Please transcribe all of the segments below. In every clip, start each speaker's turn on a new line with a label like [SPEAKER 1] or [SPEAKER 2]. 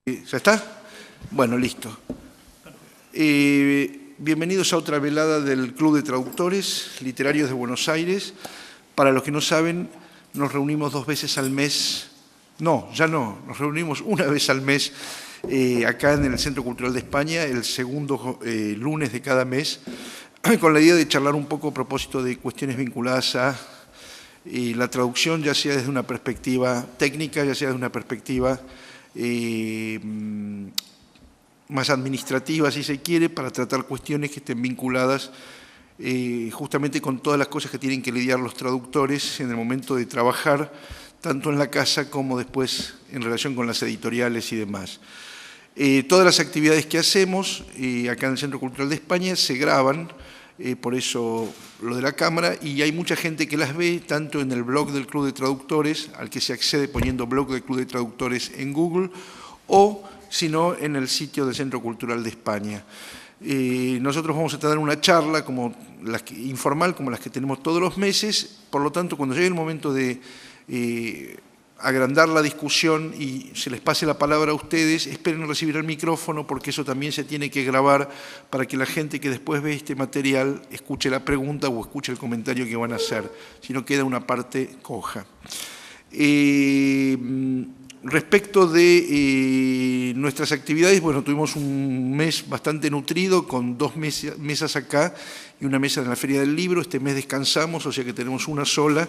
[SPEAKER 1] ¿Ya está? Bueno, listo. Bienvenidos a otra velada del Club de Traductores Literarios de Buenos Aires. Para los que no saben, nos reunimos 2 veces al mes. No, ya no, nos reunimos una vez al mes acá en el Centro Cultural de España, el segundo lunes de cada mes, con la idea de charlar un poco a propósito de cuestiones vinculadas a la traducción, ya sea desde una perspectiva técnica, ya sea desde una perspectiva más administrativa, si se quiere, para tratar cuestiones que estén vinculadas justamente con todas las cosas que tienen que lidiar los traductores en el momento de trabajar, tanto en la casa como después en relación con las editoriales y demás. Todas las actividades que hacemos acá en el Centro Cultural de España se graban, por eso lo de la cámara, y hay mucha gente que las ve tanto en el blog del Club de Traductores, al que se accede poniendo blog del Club de Traductores en Google, o si no en el sitio del Centro Cultural de España. Nosotros vamos a tener una charla informal como las que tenemos todos los meses, por lo tanto cuando llegue el momento de agrandar la discusión y se les pase la palabra a ustedes, esperen recibir el micrófono porque eso también se tiene que grabar para que la gente que después ve este material escuche la pregunta o escuche el comentario que van a hacer, si no queda una parte coja. Respecto de nuestras actividades, bueno, tuvimos un mes bastante nutrido con 2 mesas acá y una mesa en la Feria del Libro. Este mes descansamos, o sea que tenemos una sola.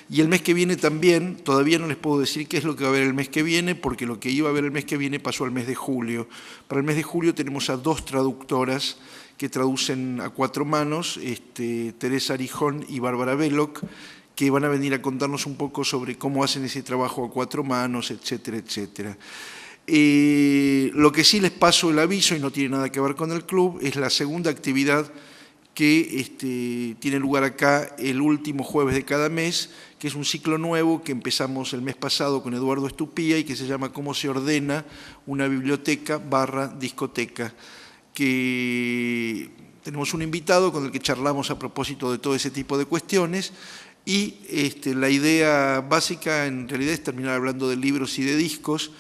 [SPEAKER 1] Y el mes que viene también, todavía no les puedo decir qué es lo que va a haber el mes que viene, porque lo que iba a haber el mes que viene pasó al mes de julio. Para el mes de julio tenemos a 2 traductoras que traducen a 4 manos, Teresa Arijón y Bárbara Veloc, que van a venir a contarnos un poco sobre cómo hacen ese trabajo a 4 manos, etcétera, etcétera. Lo que sí les paso el aviso, y no tiene nada que ver con el club, es la segunda actividad que tiene lugar acá el último jueves de cada mes, que es un ciclo nuevo que empezamos el mes pasado con Eduardo Estupía y que se llama Cómo se ordena una biblioteca / discoteca, que tenemos un invitado con el que charlamos a propósito de todo ese tipo de cuestiones. Y la idea básica en realidad es terminar hablando de libros y de discos,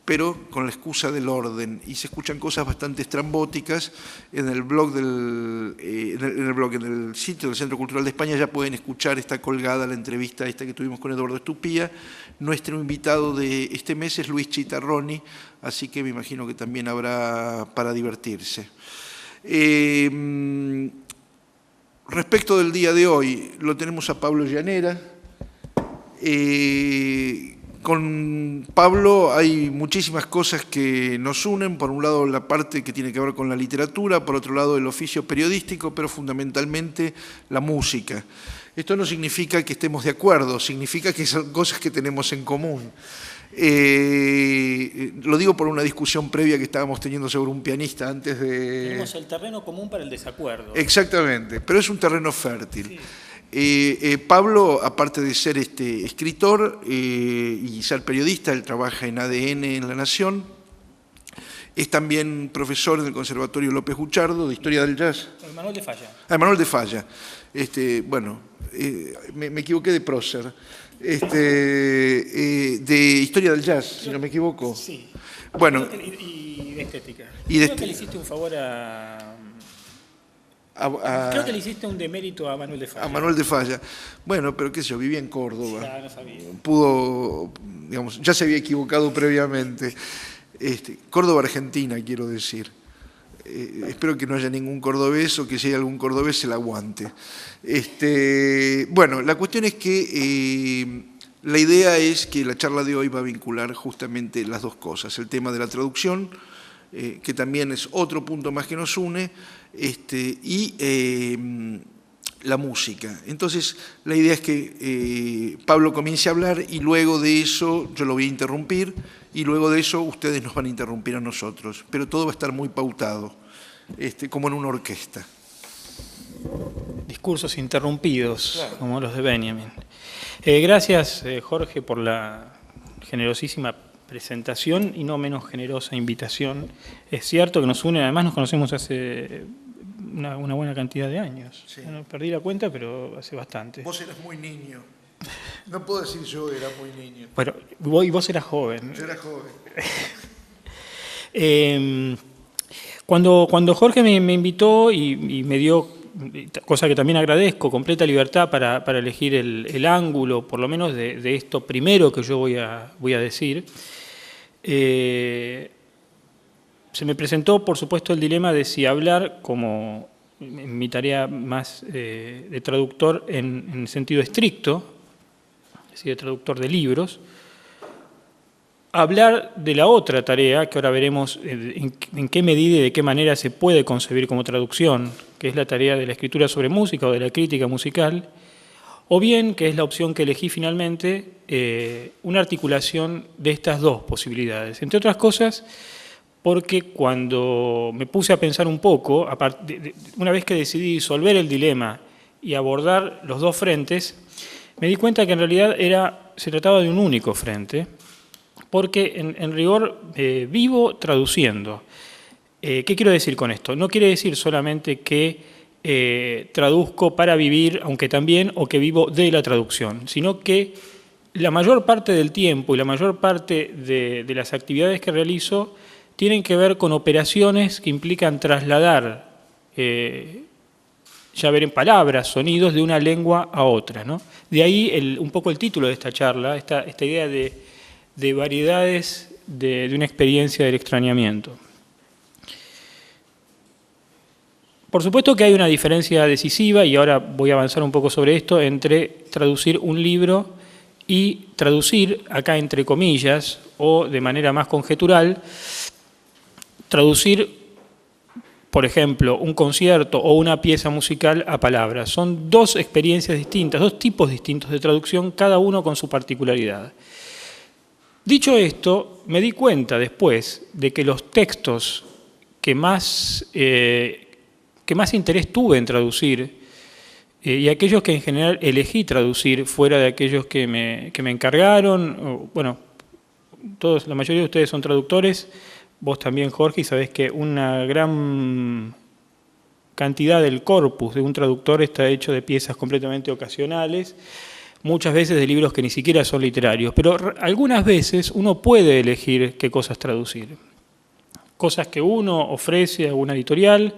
[SPEAKER 1] pero con la excusa del orden. Y se escuchan cosas bastante estrambóticas. En el blog en el sitio del Centro Cultural de España ya pueden escuchar, está colgada la entrevista esta que tuvimos con Eduardo Estupía. Nuestro invitado de este mes es Luis Chitarroni, así que me imagino que también habrá para divertirse. Respecto del día de hoy, lo tenemos a Pablo Llanera. Con Pablo hay muchísimas cosas que nos unen. Por un lado, la parte que tiene que ver con la literatura, por otro lado, el oficio periodístico, pero fundamentalmente la música. Esto no significa que estemos de acuerdo, significa que son cosas que tenemos en común. Lo digo por una discusión previa que estábamos teniendo sobre un pianista antes de...
[SPEAKER 2] Tenemos el terreno común para el desacuerdo.
[SPEAKER 1] Exactamente, pero es un terreno fértil. Sí. Pablo, aparte de ser escritor y ser periodista, él trabaja en ADN en La Nación, es también profesor en el Conservatorio López Buchardo de Historia del Jazz.
[SPEAKER 2] Manuel de Falla.
[SPEAKER 1] Manuel de Falla. Bueno, me equivoqué de prócer. De Historia del Jazz, si no me equivoco.
[SPEAKER 2] Sí.
[SPEAKER 1] Bueno,
[SPEAKER 2] y de estética.
[SPEAKER 1] Creo
[SPEAKER 2] que le hiciste un favor creo que le hiciste un demérito a Manuel de Falla.
[SPEAKER 1] A Manuel de Falla. Bueno, pero qué sé yo, vivía en Córdoba.
[SPEAKER 2] Ya, no sabía.
[SPEAKER 1] Pudo, digamos, ya se había equivocado previamente. Córdoba, Argentina, quiero decir. Espero que no haya ningún cordobés o que si hay algún cordobés se la aguante. Bueno, la cuestión es que la idea es que la charla de hoy va a vincular justamente las 2 cosas. El tema de la traducción, que también es otro punto más que nos une, y la música. Entonces, la idea es que Pablo comience a hablar y luego de eso yo lo voy a interrumpir y luego de eso ustedes nos van a interrumpir a nosotros. Pero todo va a estar muy pautado, como en una orquesta.
[SPEAKER 2] Discursos interrumpidos,
[SPEAKER 1] claro,
[SPEAKER 2] como los de Benjamin. Gracias, Jorge, por la generosísima presentación y no menos generosa invitación. Es cierto que nos une, además nos conocemos hace una buena cantidad de años.
[SPEAKER 1] Sí.
[SPEAKER 2] Bueno, perdí la cuenta, pero hace bastante.
[SPEAKER 1] Vos eras muy niño. No puedo decir yo era muy niño.
[SPEAKER 2] Bueno, y vos eras joven.
[SPEAKER 1] Yo era joven.
[SPEAKER 2] Cuando Jorge me invitó y me dio, cosa que también agradezco, completa libertad para elegir el ángulo, por lo menos de esto primero que yo voy a decir, se me presentó, por supuesto, el dilema de si hablar como en mi tarea más de traductor en sentido estricto, es decir, de traductor de libros, hablar de la otra tarea, que ahora veremos en qué medida y de qué manera se puede concebir como traducción, que es la tarea de la escritura sobre música o de la crítica musical, o bien, que es la opción que elegí finalmente, una articulación de estas dos posibilidades. Entre otras cosas, porque cuando me puse a pensar un poco, una vez que decidí disolver el dilema y abordar los dos frentes, me di cuenta que en realidad se trataba de un único frente, porque en rigor vivo traduciendo. ¿Qué quiero decir con esto? No quiere decir solamente que traduzco para vivir, aunque también, o que vivo de la traducción, sino que la mayor parte del tiempo y la mayor parte de las actividades que realizo tienen que ver con operaciones que implican trasladar, ya verán, palabras, sonidos de una lengua a otra, ¿no? De ahí un poco el título de esta charla, esta idea de variedades de una experiencia del extrañamiento. Por supuesto que hay una diferencia decisiva, y ahora voy a avanzar un poco sobre esto, entre traducir un libro y traducir, acá entre comillas, o de manera más conjetural, traducir, por ejemplo, un concierto o una pieza musical a palabras. Son dos experiencias distintas, dos tipos distintos de traducción, cada uno con su particularidad. Dicho esto, me di cuenta después de que los textos que más interés tuve en traducir y aquellos que en general elegí traducir fuera de aquellos que me encargaron, bueno, la mayoría de ustedes son traductores, vos también, Jorge, y sabés que una gran cantidad del corpus de un traductor está hecho de piezas completamente ocasionales, muchas veces de libros que ni siquiera son literarios, pero algunas veces uno puede elegir qué cosas traducir. Cosas que uno ofrece a una editorial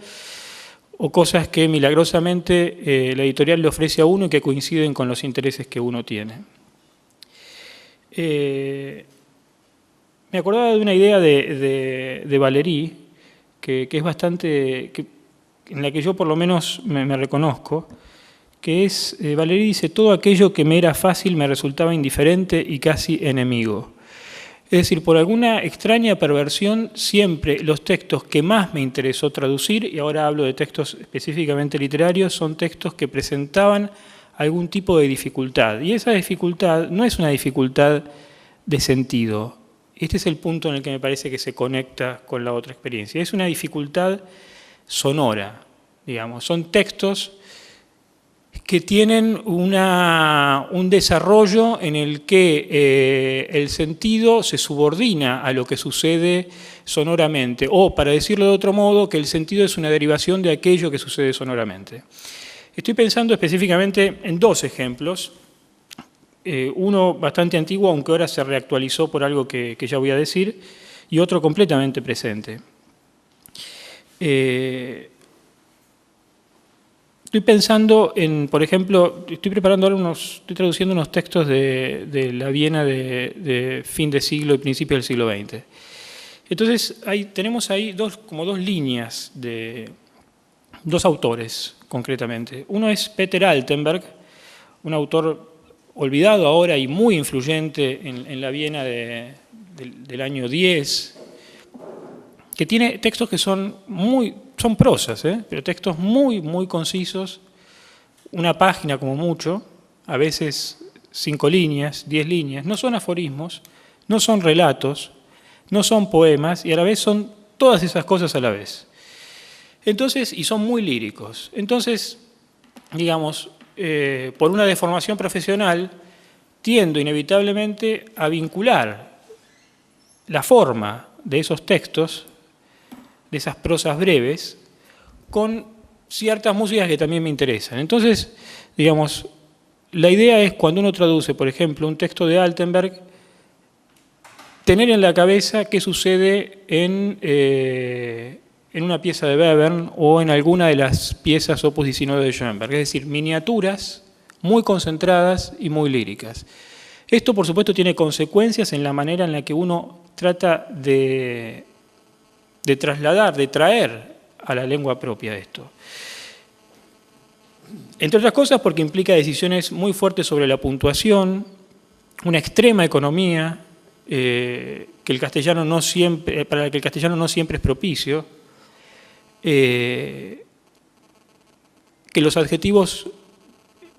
[SPEAKER 2] o cosas que milagrosamente la editorial le ofrece a uno y que coinciden con los intereses que uno tiene. Me acordaba de una idea de Valéry, que es bastante, en la que yo por lo menos me reconozco, que es, Valéry dice, todo aquello que me era fácil me resultaba indiferente y casi enemigo. Es decir, por alguna extraña perversión, siempre los textos que más me interesó traducir, y ahora hablo de textos específicamente literarios, son textos que presentaban algún tipo de dificultad. Y esa dificultad no es una dificultad de sentido. Este es el punto en el que me parece que se conecta con la otra experiencia. Es una dificultad sonora, digamos. Son textos que tienen un desarrollo en el que el sentido se subordina a lo que sucede sonoramente, o, para decirlo de otro modo, que el sentido es una derivación de aquello que sucede sonoramente. Estoy pensando específicamente en dos ejemplos, uno bastante antiguo, aunque ahora se reactualizó por algo que ya voy a decir, y otro completamente presente. Estoy pensando en, por ejemplo, estoy traduciendo unos textos de la Viena de fin de siglo y principio del siglo XX. Entonces, tenemos ahí como dos líneas de dos autores, concretamente. Uno es Peter Altenberg, un autor olvidado ahora y muy influyente en la Viena del año 10, que tiene textos que son prosas, pero textos muy, muy concisos, una página como mucho, a veces 5 líneas, 10 líneas, no son aforismos, no son relatos, no son poemas, y a la vez son todas esas cosas a la vez. Entonces, y son muy líricos. Entonces, digamos, por una deformación profesional, tiendo inevitablemente a vincular la forma de esos textos, de esas prosas breves, con ciertas músicas que también me interesan. Entonces, digamos, la idea es cuando uno traduce, por ejemplo, un texto de Altenberg, tener en la cabeza qué sucede en una pieza de Webern o en alguna de las piezas Opus 19 de Schoenberg, es decir, miniaturas muy concentradas y muy líricas. Esto, por supuesto, tiene consecuencias en la manera en la que uno trata de trasladar, de traer a la lengua propia esto. Entre otras cosas porque implica decisiones muy fuertes sobre la puntuación, una extrema economía, para la que el castellano no siempre es propicio, que los adjetivos,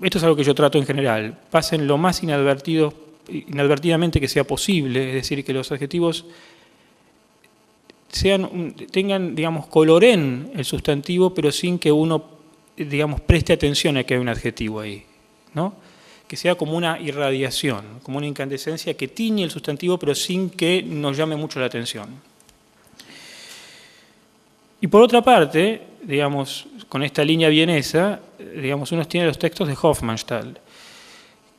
[SPEAKER 2] esto es algo que yo trato en general, pasen lo más inadvertidamente que sea posible, es decir, que los adjetivos tengan, digamos, coloren el sustantivo, pero sin que uno, digamos, preste atención a que hay un adjetivo ahí, ¿no? Que sea como una irradiación, como una incandescencia que tiñe el sustantivo, pero sin que nos llame mucho la atención. Y por otra parte, digamos, con esta línea vienesa, digamos, uno tiene los textos de Hofmannsthal,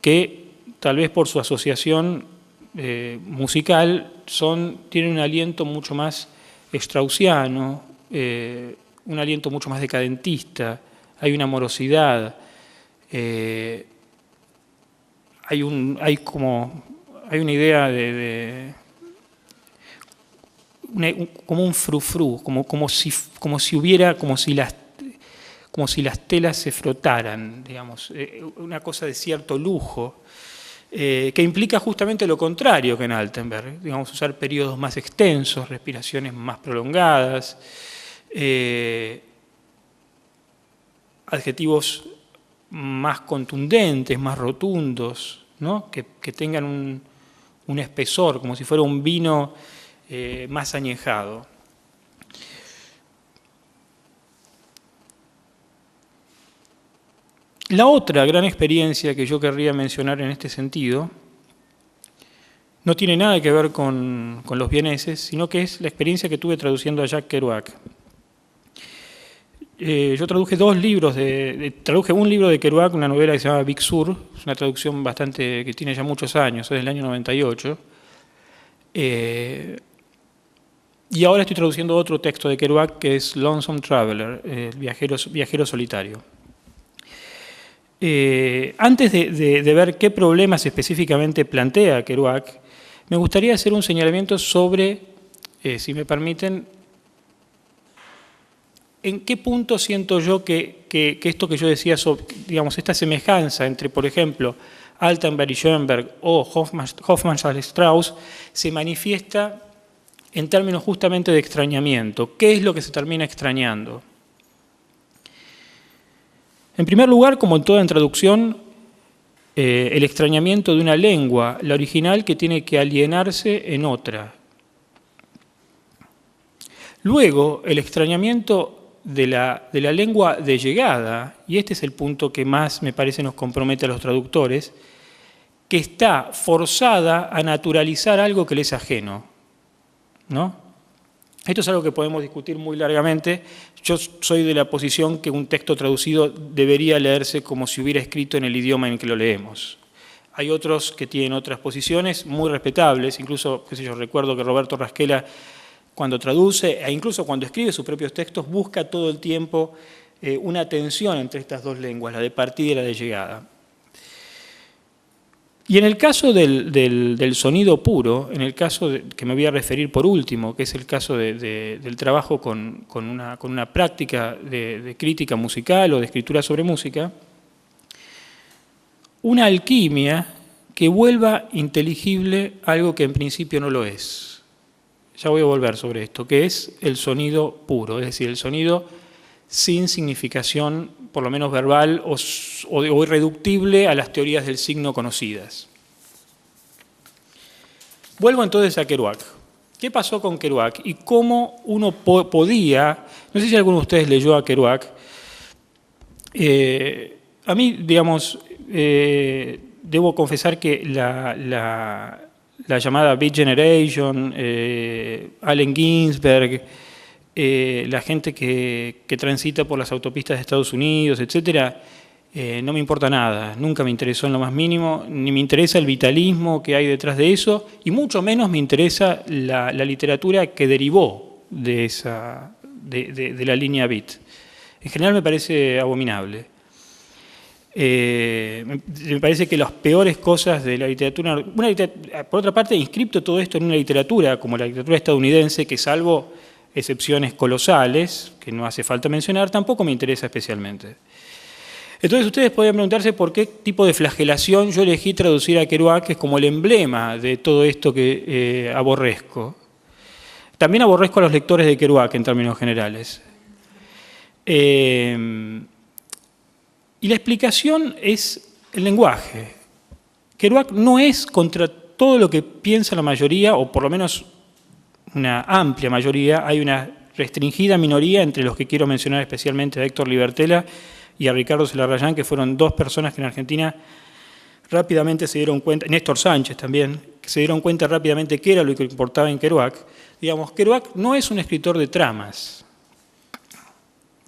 [SPEAKER 2] que tal vez por su asociación musical tienen un aliento mucho más straussiano, un aliento mucho más decadentista, hay una morosidad, hay una idea como un frufru, como si las telas se frotaran, digamos, una cosa de cierto lujo, que implica justamente lo contrario que en Altenberg, digamos, usar periodos más extensos, respiraciones más prolongadas, adjetivos más contundentes, más rotundos, ¿no? que tengan un espesor, como si fuera un vino más añejado. La otra gran experiencia que yo querría mencionar en este sentido no tiene nada que ver con los vieneses, sino que es la experiencia que tuve traduciendo a Jacques Kerouac. Yo traduje traduje un libro de Kerouac, una novela que se llama Big Sur, es una traducción que tiene ya muchos años, es del año 98. Y ahora estoy traduciendo otro texto de Kerouac que es Lonesome Traveler, viajero solitario. Antes de ver qué problemas específicamente plantea Kerouac, me gustaría hacer un señalamiento sobre, si me permiten, en qué punto siento yo que esto que yo decía, digamos, esta semejanza entre, por ejemplo, Altenberg y Schoenberg o Hofmannsthal-Strauss se manifiesta en términos justamente de extrañamiento. ¿Qué es lo que se termina extrañando? En primer lugar, como en toda traducción, el extrañamiento de una lengua, la original, que tiene que alienarse en otra. Luego, el extrañamiento de la lengua de llegada, y este es el punto que más me parece nos compromete a los traductores, que está forzada a naturalizar algo que le es ajeno, ¿no? Esto es algo que podemos discutir muy largamente. Yo soy de la posición que un texto traducido debería leerse como si hubiera escrito en el idioma en que lo leemos. Hay otros que tienen otras posiciones muy respetables, incluso, qué sé yo, recuerdo que Roberto Rasquela, cuando traduce e incluso cuando escribe sus propios textos, busca todo el tiempo una tensión entre estas dos lenguas, la de partida y la de llegada. Y en el caso del sonido puro, en el caso que me voy a referir por último, que es el caso del trabajo con una práctica de crítica musical o de escritura sobre música, una alquimia que vuelva inteligible algo que en principio no lo es. Ya voy a volver sobre esto, que es el sonido puro, es decir, el sonido sin significación, por lo menos verbal o irreductible a las teorías del signo conocidas. Vuelvo entonces a Kerouac. ¿Qué pasó con Kerouac? Y cómo uno podía, no sé si alguno de ustedes leyó a Kerouac, a mí, digamos, debo confesar que la llamada Beat Generation, Allen Ginsberg, la gente que transita por las autopistas de Estados Unidos, etcétera, no me importa nada, nunca me interesó en lo más mínimo, ni me interesa el vitalismo que hay detrás de eso, y mucho menos me interesa la literatura que derivó de la línea Beat. En general me parece abominable. Me parece que las peores cosas de la literatura, por otra parte, inscripto todo esto en una literatura como la literatura estadounidense, que salvo excepciones colosales, que no hace falta mencionar, tampoco me interesa especialmente. Entonces ustedes podrían preguntarse por qué tipo de flagelación yo elegí traducir a Kerouac, que es como el emblema de todo esto que aborrezco. También aborrezco a los lectores de Kerouac en términos generales. Y la explicación es el lenguaje. Kerouac no es contra todo lo que piensa la mayoría, o por lo menos una amplia mayoría. Hay una restringida minoría entre los que quiero mencionar especialmente a Héctor Libertela y a Ricardo Celarrayán, que fueron dos personas que en Argentina rápidamente se dieron cuenta, Néstor Sánchez también, que se dieron cuenta rápidamente qué era lo que importaba en Kerouac. Digamos, Kerouac no es un escritor de tramas.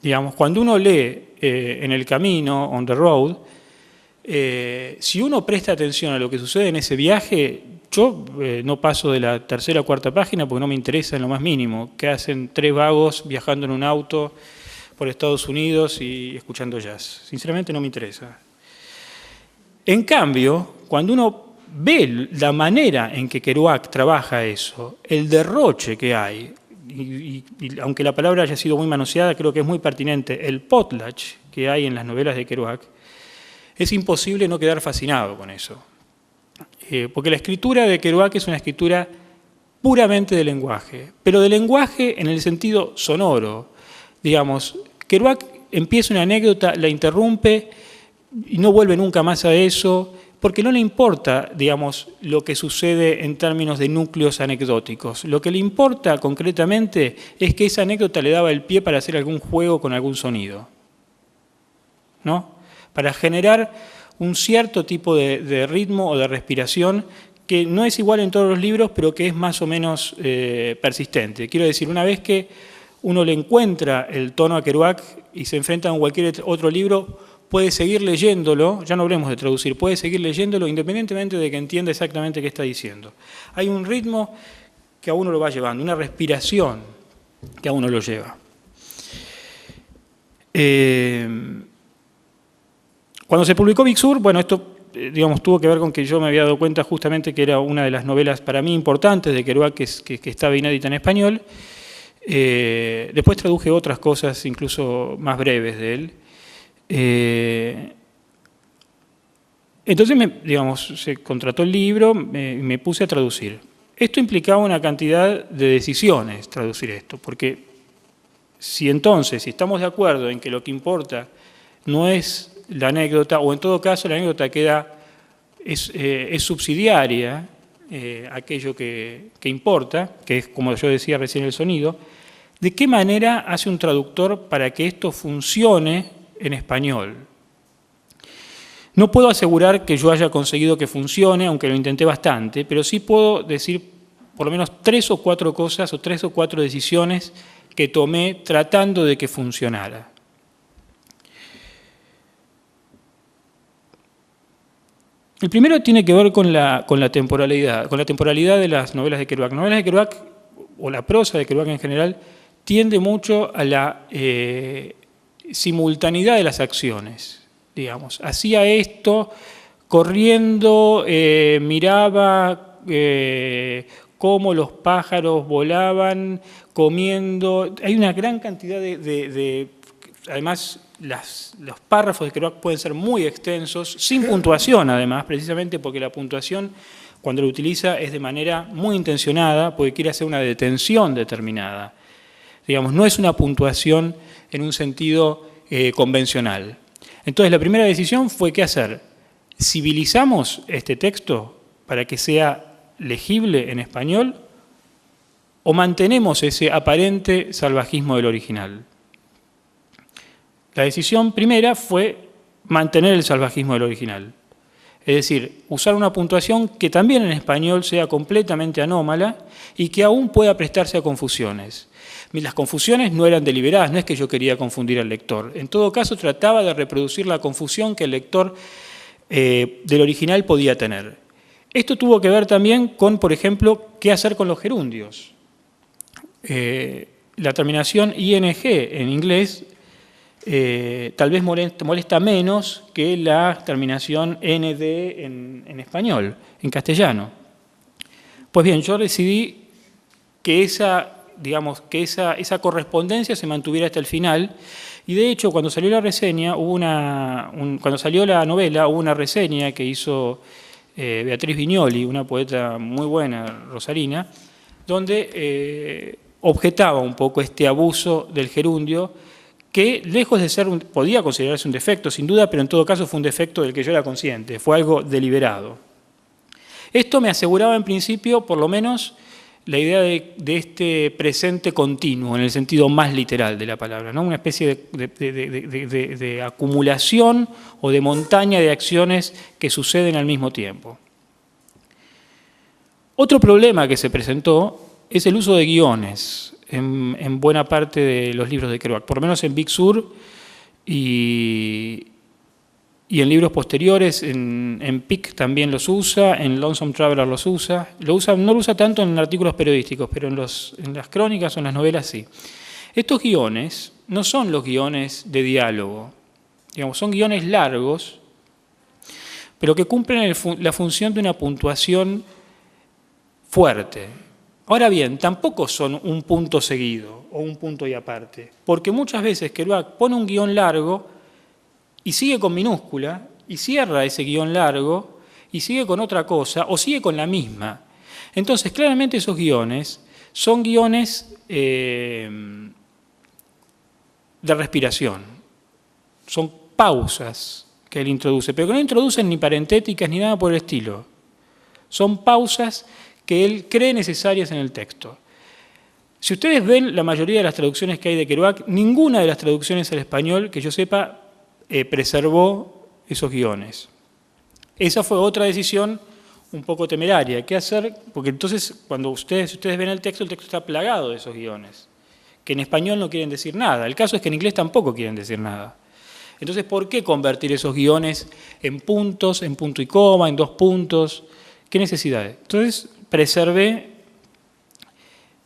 [SPEAKER 2] Digamos, cuando uno lee En el camino, On the Road, si uno presta atención a lo que sucede en ese viaje, yo no paso de la tercera o cuarta página porque no me interesa en lo más mínimo. ¿Qué hacen tres vagos viajando en un auto por Estados Unidos y escuchando jazz? Sinceramente no me interesa. En cambio, cuando uno ve la manera en que Kerouac trabaja eso, el derroche que hay, y aunque la palabra haya sido muy manoseada, creo que es muy pertinente, el potlatch que hay en las novelas de Kerouac, es imposible no quedar fascinado con eso. Porque la escritura de Kerouac es una escritura puramente de lenguaje, pero de lenguaje en el sentido sonoro. Digamos, Kerouac empieza una anécdota, la interrumpe y no vuelve nunca más a eso, porque no le importa, digamos, lo que sucede en términos de núcleos anecdóticos. Lo que le importa concretamente es que esa anécdota le daba el pie para hacer algún juego con algún sonido, ¿no? Para generar un cierto tipo de ritmo o de respiración que no es igual en todos los libros, pero que es más o menos persistente. Quiero decir, una vez que uno le encuentra el tono a Kerouac y se enfrenta a cualquier otro libro, puede seguir leyéndolo, ya no hablemos de traducir, puede seguir leyéndolo independientemente de que entienda exactamente qué está diciendo. Hay un ritmo que a uno lo va llevando, una respiración que a uno lo lleva. Cuando se publicó Big Sur, bueno, esto digamos, tuvo que ver con que yo me había dado cuenta justamente que era una de las novelas para mí importantes de Kerouac que estaba inédita en español. Después traduje otras cosas, incluso más breves de él. Entonces, digamos, se contrató el libro, me puse a traducir. Esto implicaba una cantidad de decisiones, traducir esto, porque si estamos de acuerdo en que lo que importa no es la anécdota, o en todo caso la anécdota es subsidiaria, aquello que importa, que es, como yo decía recién, el sonido, ¿de qué manera hace un traductor para que esto funcione en español? No puedo asegurar que yo haya conseguido que funcione, aunque lo intenté bastante, pero sí puedo decir por lo menos 3 o 4 cosas o 3 o 4 decisiones que tomé tratando de que funcionara. El primero tiene que ver con la temporalidad de las novelas de Kerouac. Las novelas de Kerouac, o la prosa de Kerouac en general, tiende mucho a la simultaneidad de las acciones, digamos. Hacía esto corriendo, miraba cómo los pájaros volaban, comiendo. Hay una gran cantidad además, los párrafos de Kerouac pueden ser muy extensos, sin puntuación además, precisamente porque la puntuación, cuando lo utiliza, es de manera muy intencionada, porque quiere hacer una detención determinada. Digamos, no es una puntuación en un sentido convencional. Entonces, la primera decisión fue qué hacer. ¿Civilizamos este texto para que sea legible en español o mantenemos ese aparente salvajismo del original? La decisión primera fue mantener el salvajismo del original. Es decir, usar una puntuación que también en español sea completamente anómala y que aún pueda prestarse a confusiones. Las confusiones no eran deliberadas, no es que yo quería confundir al lector. En todo caso, trataba de reproducir la confusión que el lector del original podía tener. Esto tuvo que ver también con, por ejemplo, qué hacer con los gerundios. La terminación ing en inglés tal vez molesta menos que la terminación nd en español, en castellano. Pues bien, yo decidí que esa correspondencia se mantuviera hasta el final, y de hecho cuando salió la reseña, cuando salió la novela, hubo una reseña que hizo Beatriz Viñoli, una poeta muy buena, rosarina, donde objetaba un poco este abuso del gerundio, que lejos de ser, podía considerarse un defecto sin duda, pero en todo caso fue un defecto del que yo era consciente, fue algo deliberado. Esto me aseguraba en principio, por lo menos, la idea de este presente continuo, en el sentido más literal de la palabra, ¿no? Una especie de acumulación o de montaña de acciones que suceden al mismo tiempo. Otro problema que se presentó es el uso de guiones en buena parte de los libros de Kerouac, por lo menos en Big Sur y en libros posteriores, en Pic también los usa, en Lonesome Traveler los usa. No lo usa tanto en artículos periodísticos, pero en las crónicas o en las novelas sí. Estos guiones no son los guiones de diálogo, digamos, son guiones largos, pero que cumplen la función de una puntuación fuerte. Ahora bien, tampoco son un punto seguido o un punto y aparte, porque muchas veces Kerouac pone un guión largo y sigue con minúscula, y cierra ese guión largo, y sigue con otra cosa, o sigue con la misma. Entonces, claramente esos guiones son guiones de respiración, son pausas que él introduce, pero que no introducen ni parentéticas ni nada por el estilo. Son pausas que él cree necesarias en el texto. Si ustedes ven la mayoría de las traducciones que hay de Kerouac, ninguna de las traducciones al español, que yo sepa, preservó esos guiones. Esa fue otra decisión un poco temeraria. ¿Qué hacer? Porque entonces, si ustedes ven el texto está plagado de esos guiones, que en español no quieren decir nada. El caso es que en inglés tampoco quieren decir nada. Entonces, ¿por qué convertir esos guiones en puntos, en punto y coma, en 2 puntos? ¿Qué necesidad? Entonces, preservé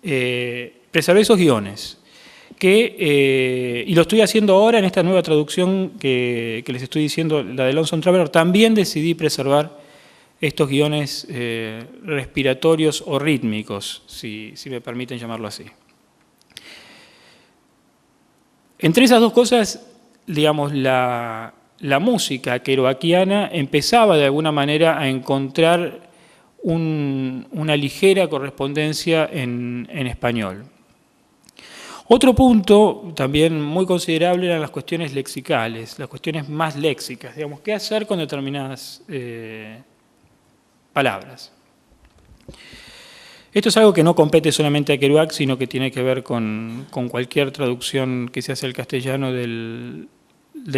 [SPEAKER 2] esos guiones. Y lo estoy haciendo ahora en esta nueva traducción que les estoy diciendo, la de Lonesome Traveler. También decidí preservar estos guiones respiratorios o rítmicos, si me permiten llamarlo así. Entre esas dos cosas, digamos, la música kerouaciana empezaba de alguna manera a encontrar una ligera correspondencia en español. Otro punto también muy considerable eran las cuestiones lexicales, las cuestiones más léxicas, digamos, qué hacer con determinadas palabras. Esto es algo que no compete solamente a Kerouac, sino que tiene que ver con cualquier traducción que se hace al castellano del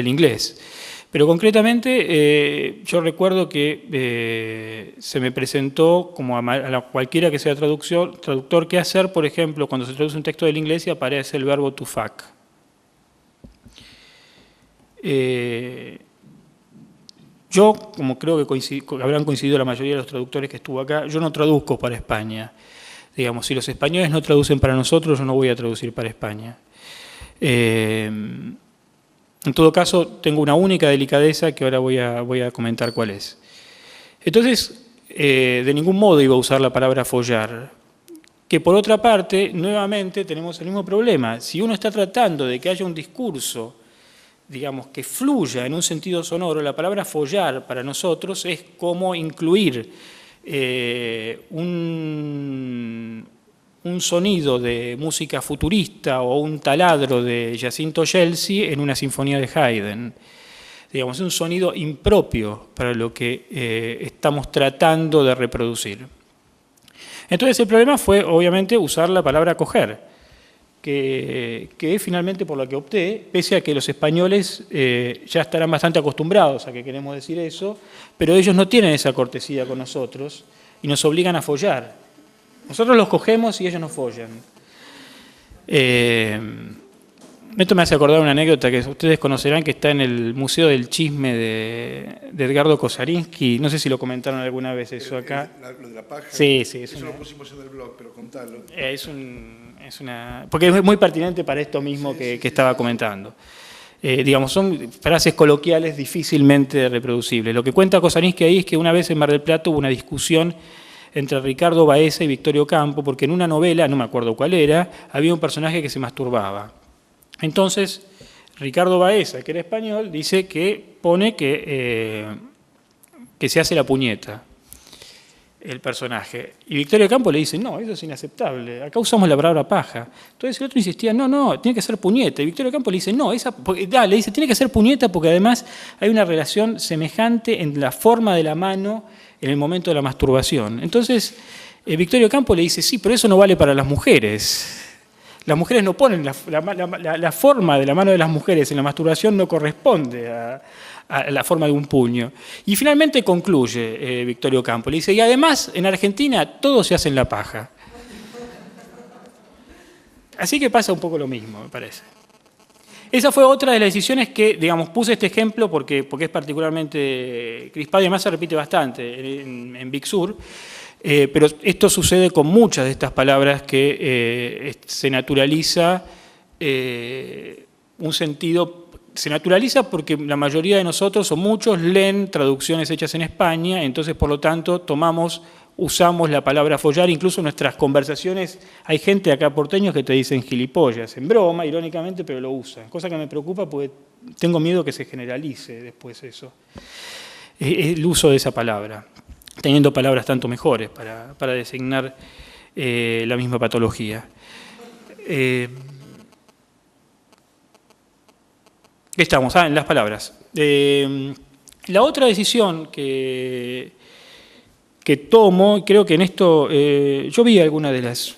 [SPEAKER 2] inglés. Pero concretamente yo recuerdo que se me presentó como a cualquiera que sea traductor, qué hacer, por ejemplo, cuando se traduce un texto del inglés y aparece el verbo to fuck. Yo, como creo que habrán coincidido la mayoría de los traductores que estuvo acá, yo no traduzco para España. Digamos, si los españoles no traducen para nosotros, yo no voy a traducir para España. En todo caso, tengo una única delicadeza que ahora voy a comentar cuál es. Entonces, de ningún modo iba a usar la palabra follar, que por otra parte, nuevamente tenemos el mismo problema. Si uno está tratando de que haya un discurso, digamos, que fluya en un sentido sonoro, la palabra follar para nosotros es como incluir un sonido de música futurista o un taladro de Jacinto Scelsi en una sinfonía de Haydn. Digamos, es un sonido impropio para lo que estamos tratando de reproducir. Entonces el problema fue, obviamente, usar la palabra coger, que es finalmente por la que opté, pese a que los españoles ya estarán bastante acostumbrados a que queremos decir eso, pero ellos no tienen esa cortesía con nosotros y nos obligan a follar. Nosotros los cogemos y ellos nos follan. Esto me hace acordar una anécdota que ustedes conocerán, que está en el Museo del Chisme de Edgardo Kosarinsky. No sé si lo comentaron alguna vez eso acá.
[SPEAKER 1] Lo de la paja.
[SPEAKER 2] Sí.
[SPEAKER 1] Eso lo pusimos en el blog, pero contalo.
[SPEAKER 2] Porque es muy pertinente para esto mismo que estaba comentando. Digamos, son frases coloquiales difícilmente reproducibles. Lo que cuenta Kosarinsky ahí es que una vez en Mar del Plata hubo una discusión entre Ricardo Baeza y Victorio Campo, porque en una novela, no me acuerdo cuál era, había un personaje que se masturbaba. Entonces, Ricardo Baeza, que era español, dice que pone que se hace la puñeta, el personaje. Y Victorio Campo le dice, no, eso es inaceptable, acá usamos la palabra paja. Entonces el otro insistía, no, tiene que ser puñeta. Y Victorio Campo le dice, no, le dice, tiene que ser puñeta porque además hay una relación semejante en la forma de la mano en el momento de la masturbación. Entonces, Victorio Campo le dice, sí, pero eso no vale para las mujeres. Las mujeres no ponen, la forma de la mano de las mujeres en la masturbación no corresponde a la forma de un puño. Y finalmente concluye Victorio Campo, le dice, y además en Argentina todo se hace en la paja. Así que pasa un poco lo mismo, me parece. Esa fue otra de las decisiones que, digamos, puse este ejemplo porque es particularmente crispado y además se repite bastante en Big Sur. Pero esto sucede con muchas de estas palabras que se naturaliza un sentido, se naturaliza porque la mayoría de nosotros o muchos leen traducciones hechas en España, entonces por lo tanto usamos la palabra follar, incluso en nuestras conversaciones hay gente acá porteños que te dicen gilipollas, en broma, irónicamente, pero lo usan, cosa que me preocupa porque tengo miedo que se generalice después eso, el uso de esa palabra, teniendo palabras tanto mejores para designar la misma patología. Estamos, en las palabras. La otra decisión que tomo, creo que en esto, yo vi algunas de las,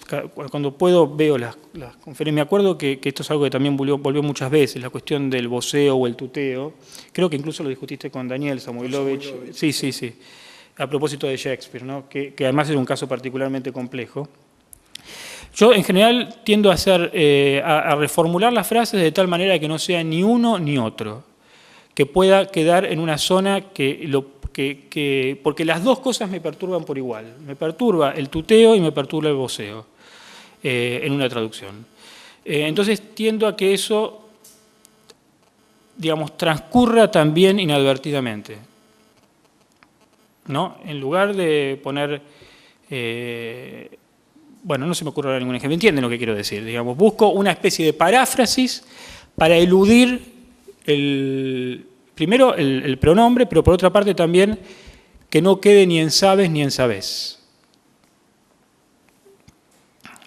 [SPEAKER 2] cuando puedo veo las conferencias, me acuerdo que esto es algo que también volvió muchas veces, la cuestión del voceo o el tuteo, creo que incluso lo discutiste con Daniel Samuilovich, sí, a propósito de Shakespeare, ¿no? que además es un caso particularmente complejo. Yo en general tiendo a reformular las frases de tal manera que no sea ni uno ni otro, que pueda quedar en una zona porque las dos cosas me perturban por igual. Me perturba el tuteo y me perturba el voceo en una traducción. Entonces tiendo a que eso, digamos, transcurra también inadvertidamente, ¿no? En lugar de poner... bueno, no se me ocurre ahora ningún ejemplo, entienden lo que quiero decir, digamos, busco una especie de paráfrasis para eludir primero el pronombre, pero por otra parte también que no quede ni en sabes ni en sabés.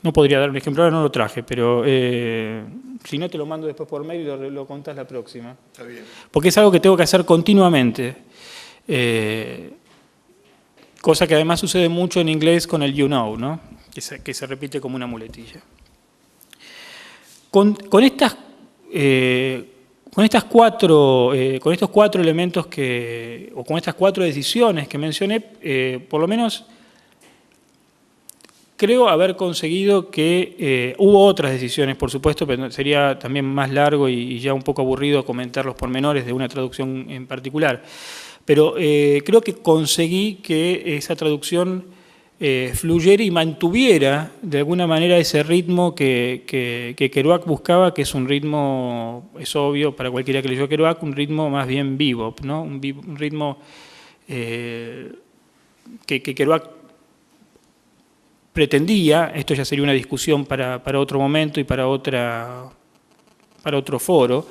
[SPEAKER 2] No podría dar un ejemplo, ahora no lo traje, pero si no te lo mando después por mail y lo contás la próxima.
[SPEAKER 1] Está bien.
[SPEAKER 2] Porque es algo que tengo que hacer continuamente. Cosa que además sucede mucho en inglés con el you know, ¿no? Que se repite como una muletilla. Con estos cuatro elementos o con estas cuatro decisiones que mencioné, por lo menos creo haber conseguido que hubo otras decisiones, por supuesto, pero sería también más largo y ya un poco aburrido comentar los pormenores de una traducción en particular. Pero creo que conseguí que esa traducción fluyera y mantuviera de alguna manera ese ritmo que Kerouac buscaba, que es un ritmo, es obvio para cualquiera que leyó Kerouac, un ritmo más bien bebop, ¿no? Un ritmo que Kerouac pretendía, esto ya sería una discusión para otro momento y para otro foro,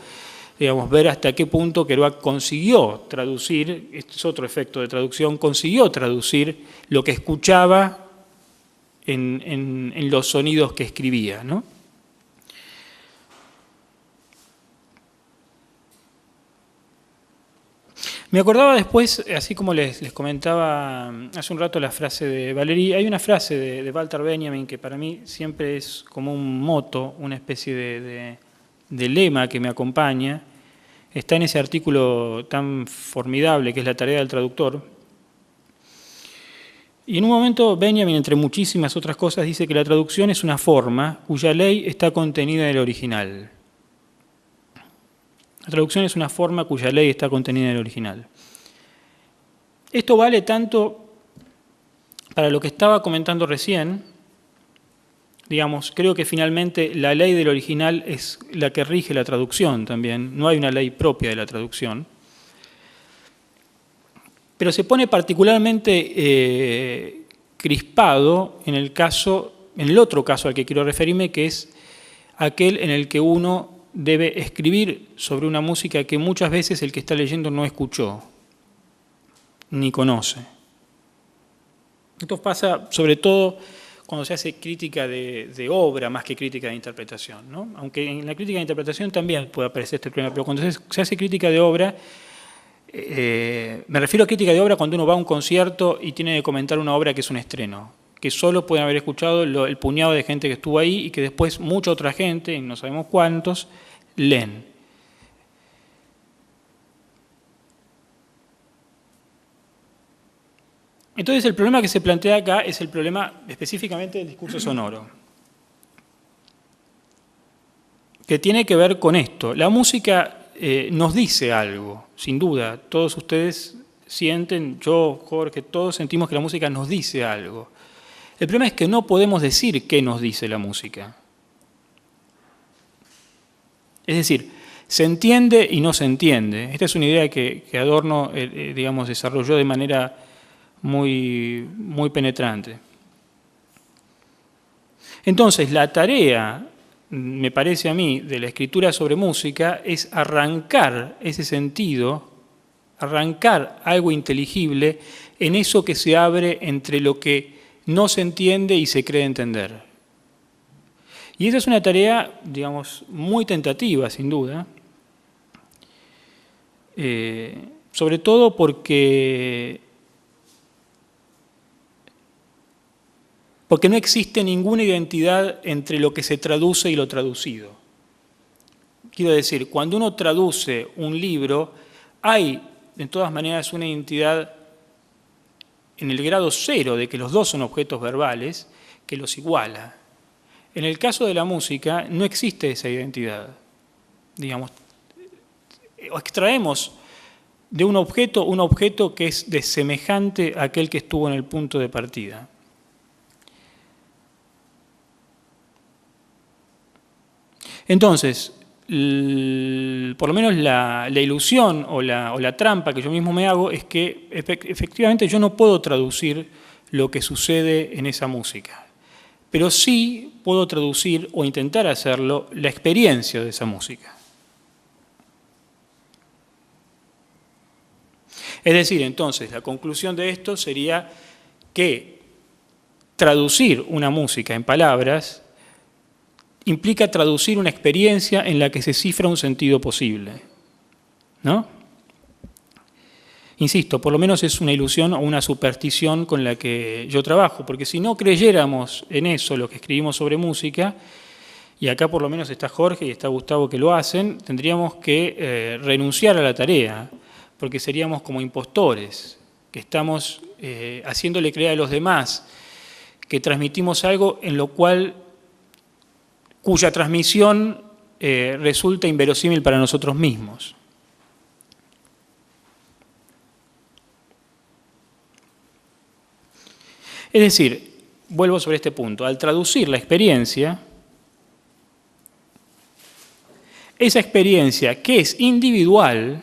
[SPEAKER 2] digamos, ver hasta qué punto Kerouac consiguió traducir, este es otro efecto de traducción, consiguió traducir lo que escuchaba en los sonidos que escribía, ¿no? Me acordaba después, así como les comentaba hace un rato la frase de Valéry, hay una frase de Walter Benjamin que para mí siempre es como un moto, una especie de lema que me acompaña. Está en ese artículo tan formidable que es La tarea del traductor. Y en un momento Benjamin, entre muchísimas otras cosas, dice que la traducción es una forma cuya ley está contenida en el original. La traducción es una forma cuya ley está contenida en el original. Esto vale tanto para lo que estaba comentando recién, digamos, creo que finalmente la ley del original es la que rige la traducción también, no hay una ley propia de la traducción, pero se pone particularmente crispado en el otro caso al que quiero referirme, que es aquel en el que uno debe escribir sobre una música que muchas veces el que está leyendo no escuchó, ni conoce. Esto pasa sobre todo cuando se hace crítica de obra más que crítica de interpretación, ¿no? Aunque en la crítica de interpretación también puede aparecer este problema, pero cuando se hace crítica de obra, me refiero a crítica de obra cuando uno va a un concierto y tiene que comentar una obra que es un estreno, que solo pueden haber escuchado el puñado de gente que estuvo ahí y que después mucha otra gente, y no sabemos cuántos, leen. Entonces el problema que se plantea acá es el problema específicamente del discurso sonoro, que tiene que ver con esto. La música nos dice algo, sin duda. Todos ustedes sienten, yo, Jorge, todos sentimos que la música nos dice algo. El problema es que no podemos decir qué nos dice la música. Es decir, se entiende y no se entiende. Esta es una idea que Adorno, digamos, desarrolló de manera muy penetrante. Entonces, la tarea, me parece a mí, de la escritura sobre música es arrancar ese sentido, arrancar algo inteligible en eso que se abre entre lo que no se entiende y se cree entender. Y esa es una tarea, digamos, muy tentativa, sin duda, sobre todo porque no existe ninguna identidad entre lo que se traduce y lo traducido. Quiero decir, cuando uno traduce un libro, hay de todas maneras una identidad en el grado cero de que los dos son objetos verbales que los iguala. En el caso de la música no existe esa identidad. Digamos, extraemos de un objeto que es desemejante a aquel que estuvo en el punto de partida. Entonces, por lo menos la ilusión o la trampa que yo mismo me hago es que efectivamente yo no puedo traducir lo que sucede en esa música, pero sí puedo traducir o intentar hacerlo la experiencia de esa música. Es decir, entonces, la conclusión de esto sería que traducir una música en palabras implica traducir una experiencia en la que se cifra un sentido posible, ¿no? Insisto, por lo menos es una ilusión o una superstición con la que yo trabajo, porque si no creyéramos en eso, lo que escribimos sobre música, y acá por lo menos está Jorge y está Gustavo que lo hacen, tendríamos que renunciar a la tarea, porque seríamos como impostores, que estamos haciéndole creer a los demás que transmitimos algo en lo cuya transmisión resulta inverosímil para nosotros mismos. Es decir, vuelvo sobre este punto, al traducir la experiencia, esa experiencia que es individual,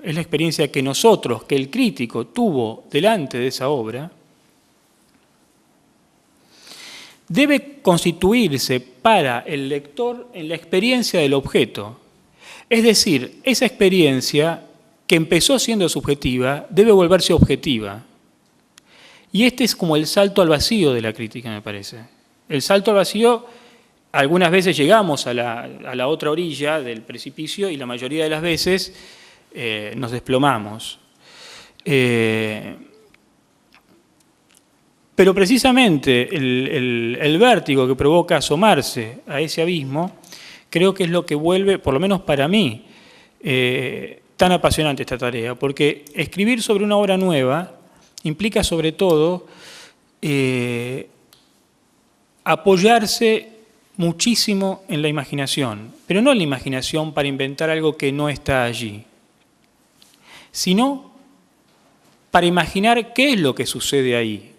[SPEAKER 2] es la experiencia que nosotros, que el crítico tuvo delante de esa obra, debe constituirse para el lector en la experiencia del objeto. Es decir, esa experiencia que empezó siendo subjetiva debe volverse objetiva. Y este es como el salto al vacío de la crítica, me parece. El salto al vacío, algunas veces llegamos a la otra orilla del precipicio y la mayoría de las veces nos desplomamos. Pero precisamente el vértigo que provoca asomarse a ese abismo, creo que es lo que vuelve, por lo menos para mí, tan apasionante esta tarea, porque escribir sobre una obra nueva implica sobre todo apoyarse muchísimo en la imaginación, pero no en la imaginación para inventar algo que no está allí, sino para imaginar qué es lo que sucede ahí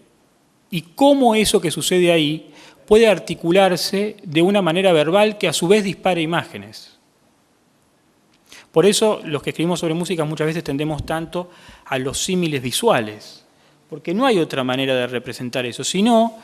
[SPEAKER 2] y cómo eso que sucede ahí puede articularse de una manera verbal que a su vez dispare imágenes. Por eso los que escribimos sobre música muchas veces tendemos tanto a los símiles visuales, porque no hay otra manera de representar eso, sino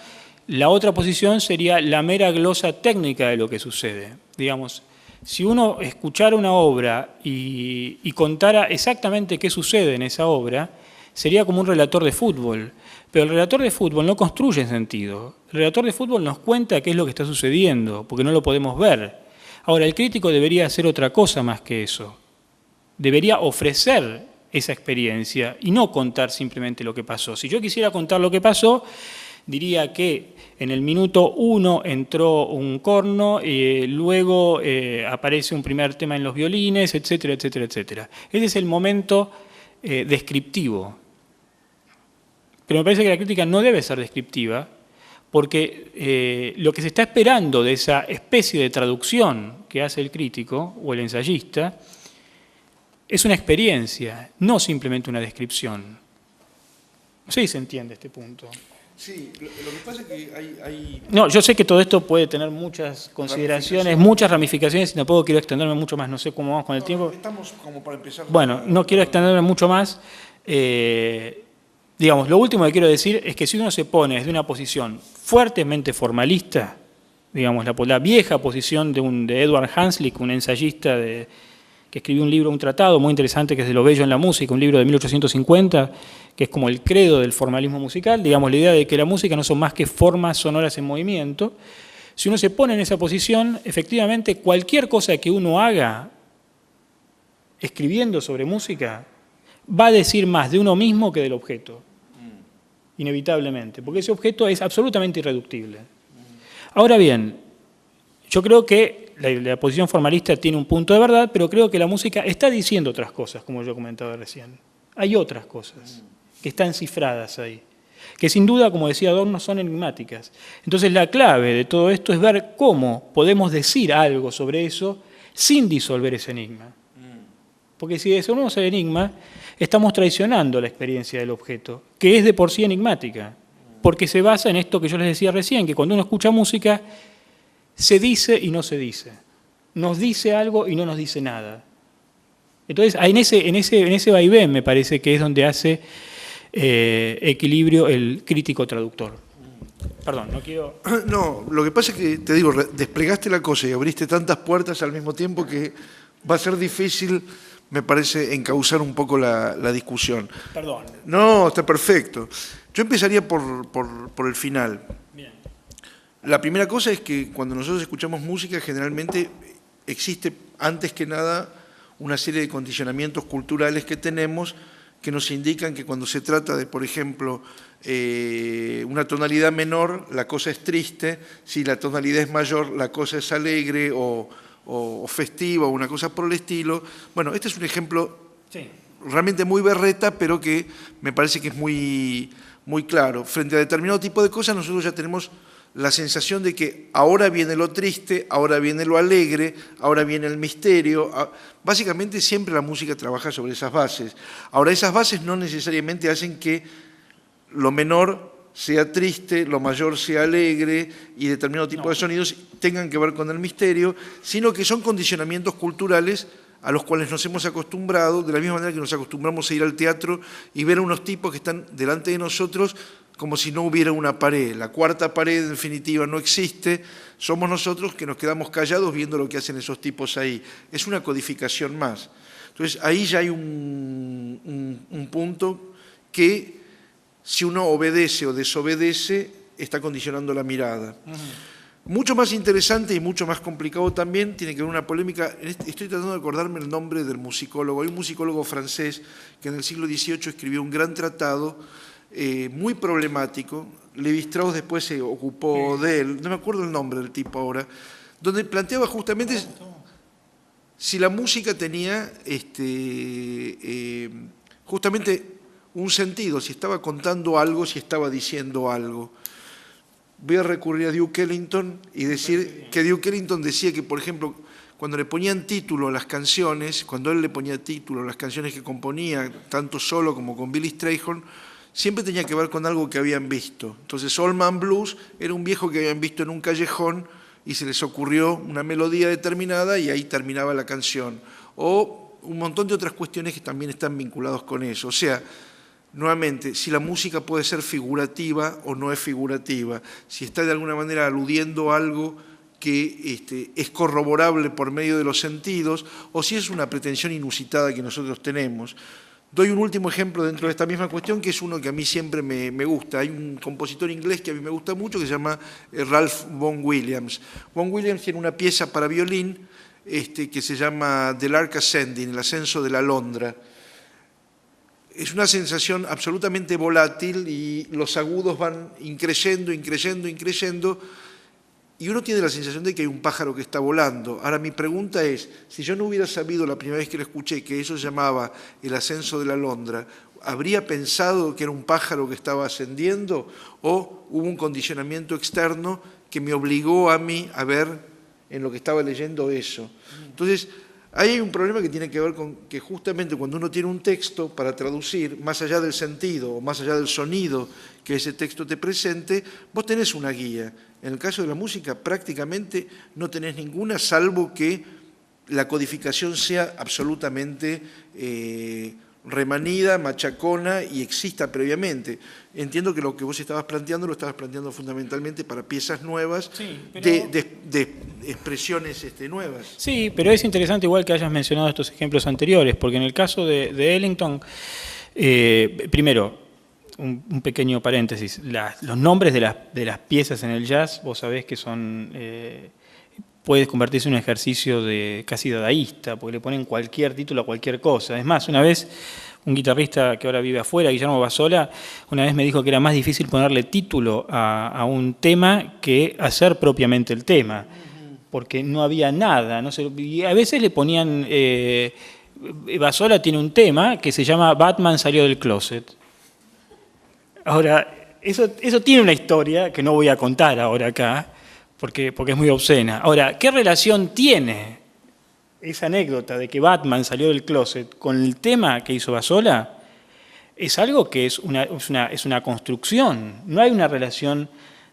[SPEAKER 2] la otra posición sería la mera glosa técnica de lo que sucede. Digamos, si uno escuchara una obra y contara exactamente qué sucede en esa obra, sería como un relator de fútbol. Pero el relator de fútbol no construye sentido. El relator de fútbol nos cuenta qué es lo que está sucediendo, porque no lo podemos ver. Ahora, el crítico debería hacer otra cosa más que eso. Debería ofrecer esa experiencia y no contar simplemente lo que pasó. Si yo quisiera contar lo que pasó, diría que en el minuto 1 entró un corno, luego aparece un primer tema en los violines, etcétera, etcétera, etcétera. Ese es el momento descriptivo. Pero me parece que la crítica no debe ser descriptiva, porque lo que se está esperando de esa especie de traducción que hace el crítico o el ensayista es una experiencia, no simplemente una descripción. No sé si se entiende este punto.
[SPEAKER 1] Sí, lo que pasa es que hay...
[SPEAKER 2] No, yo sé que todo esto puede tener muchas consideraciones, muchas ramificaciones, y tampoco quiero extenderme mucho más, no sé cómo vamos con el tiempo.
[SPEAKER 1] Estamos como para empezar...
[SPEAKER 2] Bueno, no quiero extenderme mucho más. Digamos, lo último que quiero decir es que si uno se pone desde una posición fuertemente formalista, digamos, la vieja posición de Edward Hanslick, un ensayista que escribió un libro, un tratado muy interesante que es de lo bello en la música, un libro de 1850, que es como el credo del formalismo musical, digamos, la idea de que la música no son más que formas sonoras en movimiento. Si uno se pone en esa posición, efectivamente, cualquier cosa que uno haga escribiendo sobre música va a decir más de uno mismo que del objeto, inevitablemente, porque ese objeto es absolutamente irreductible. Ahora bien, yo creo que la posición formalista tiene un punto de verdad, pero creo que la música está diciendo otras cosas, como yo comentaba recién. Hay otras cosas que están cifradas ahí, que sin duda, como decía Adorno, son enigmáticas. Entonces la clave de todo esto es ver cómo podemos decir algo sobre eso sin disolver ese enigma. Porque si disolvemos el enigma, estamos traicionando la experiencia del objeto, que es de por sí enigmática, porque se basa en esto que yo les decía recién, que cuando uno escucha música, se dice y no se dice. Nos dice algo y no nos dice nada. Entonces, en ese vaivén me parece que es donde hace equilibrio el crítico traductor. Perdón, no quiero...
[SPEAKER 1] No, lo que pasa es que, te digo, desplegaste la cosa y abriste tantas puertas al mismo tiempo que va a ser difícil, me parece, encauzar un poco la discusión.
[SPEAKER 2] Perdón.
[SPEAKER 1] No, está perfecto. Yo empezaría por el final.
[SPEAKER 2] Bien.
[SPEAKER 1] La primera cosa es que cuando nosotros escuchamos música, generalmente existe, antes que nada, una serie de condicionamientos culturales que tenemos que nos indican que cuando se trata de, por ejemplo, una tonalidad menor, la cosa es triste, si la tonalidad es mayor, la cosa es alegre o festiva o una cosa por el estilo. Bueno, este es un ejemplo realmente muy berreta, pero que me parece que es muy claro. Frente a determinado tipo de cosas, nosotros ya tenemos la sensación de que ahora viene lo triste, ahora viene lo alegre, ahora viene el misterio. Básicamente siempre la música trabaja sobre esas bases. Ahora, esas bases no necesariamente hacen que lo menor sea triste, lo mayor sea alegre y determinado tipo de sonidos tengan que ver con el misterio, sino que son condicionamientos culturales a los cuales nos hemos acostumbrado, de la misma manera que nos acostumbramos a ir al teatro y ver a unos tipos que están delante de nosotros como si no hubiera una pared. La cuarta pared, en definitiva, no existe. Somos nosotros que nos quedamos callados viendo lo que hacen esos tipos ahí. Es una codificación más. Entonces, ahí ya hay un punto que, si uno obedece o desobedece, está condicionando la mirada. Mucho más interesante y mucho más complicado también tiene que ver una polémica. Estoy tratando de acordarme el nombre del musicólogo. Hay un musicólogo francés que en el siglo XVIII escribió un gran tratado muy problemático. Lévi-Strauss después se ocupó de él, no me acuerdo el nombre del tipo ahora, donde planteaba justamente si la música tenía justamente un sentido, si estaba contando algo, si estaba diciendo algo. Voy a recurrir a Duke Ellington y decir que Duke Ellington decía que, por ejemplo, cuando le ponían título a las canciones, cuando él le ponía título a las canciones que componía, tanto solo como con Billy Strayhorn, siempre tenía que ver con algo que habían visto. Entonces, Old Man Blues era un viejo que habían visto en un callejón y se les ocurrió una melodía determinada y ahí terminaba la canción. O un montón de otras cuestiones que también están vinculados con eso. O sea, nuevamente, si la música puede ser figurativa o no es figurativa, si está de alguna manera aludiendo a algo que es corroborable por medio de los sentidos, o si es una pretensión inusitada que nosotros tenemos. Doy un último ejemplo dentro de esta misma cuestión, que es uno que a mí siempre me gusta. Hay un compositor inglés que a mí me gusta mucho, que se llama Ralph Vaughan Williams. Vaughan Williams tiene una pieza para violín que se llama The Lark Ascending, el ascenso de la alondra. Es una sensación absolutamente volátil y los agudos van increyendo, increyendo, increyendo, y uno tiene la sensación de que hay un pájaro que está volando. Ahora mi pregunta es, si yo no hubiera sabido la primera vez que lo escuché que eso se llamaba el ascenso de la alondra, ¿habría pensado que era un pájaro que estaba ascendiendo o hubo un condicionamiento externo que me obligó a mí a ver en lo que estaba leyendo eso? Entonces, ahí hay un problema que tiene que ver con que justamente cuando uno tiene un texto para traducir, más allá del sentido o más allá del sonido que ese texto te presente, vos tenés una guía. En el caso de la música prácticamente no tenés ninguna, salvo que la codificación sea absolutamente remanida, machacona y exista previamente. Entiendo que lo que vos estabas planteando lo estabas planteando fundamentalmente para piezas nuevas, sí, pero... de expresiones nuevas.
[SPEAKER 2] Sí, pero es interesante igual que hayas mencionado estos ejemplos anteriores, porque en el caso de Ellington, primero, un pequeño paréntesis, los nombres de las piezas en el jazz, vos sabés que son... puede convertirse en un ejercicio casi dadaísta, porque le ponen cualquier título a cualquier cosa. Es más, una vez un guitarrista que ahora vive afuera, Guillermo Bassola, una vez me dijo que era más difícil ponerle título a un tema que hacer propiamente el tema, porque no había nada. Y a veces le ponían... Bassola tiene un tema que se llama Batman salió del closet. Ahora, eso tiene una historia que no voy a contar ahora acá, porque es muy obscena. Ahora, ¿qué relación tiene esa anécdota de que Batman salió del closet con el tema que hizo Bassola? Es algo que es una construcción. No hay una relación,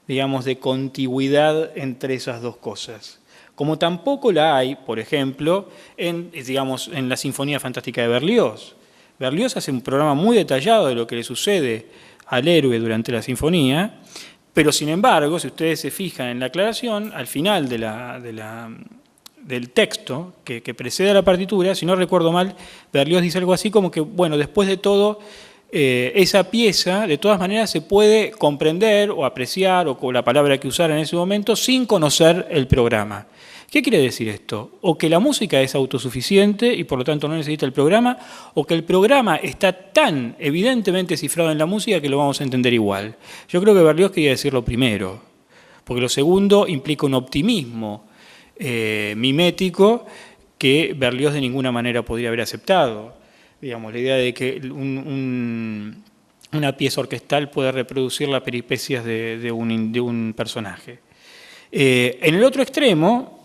[SPEAKER 2] digamos, de contigüidad entre esas dos cosas. Como tampoco la hay, por ejemplo, en la Sinfonía Fantástica de Berlioz. Berlioz hace un programa muy detallado de lo que le sucede al héroe durante la sinfonía, pero sin embargo, si ustedes se fijan en la aclaración, al final del texto que precede a la partitura, si no recuerdo mal, Berlioz dice algo así como que, bueno, después de todo, esa pieza, de todas maneras, se puede comprender o apreciar, o con la palabra que usar en ese momento, sin conocer el programa. ¿Qué quiere decir esto? O que la música es autosuficiente y por lo tanto no necesita el programa, o que el programa está tan evidentemente cifrado en la música que lo vamos a entender igual. Yo creo que Berlioz quería decir lo primero, porque lo segundo implica un optimismo mimético que Berlioz de ninguna manera podría haber aceptado. Digamos, la idea de que una pieza orquestal puede reproducir las peripecias de un personaje. En el otro extremo,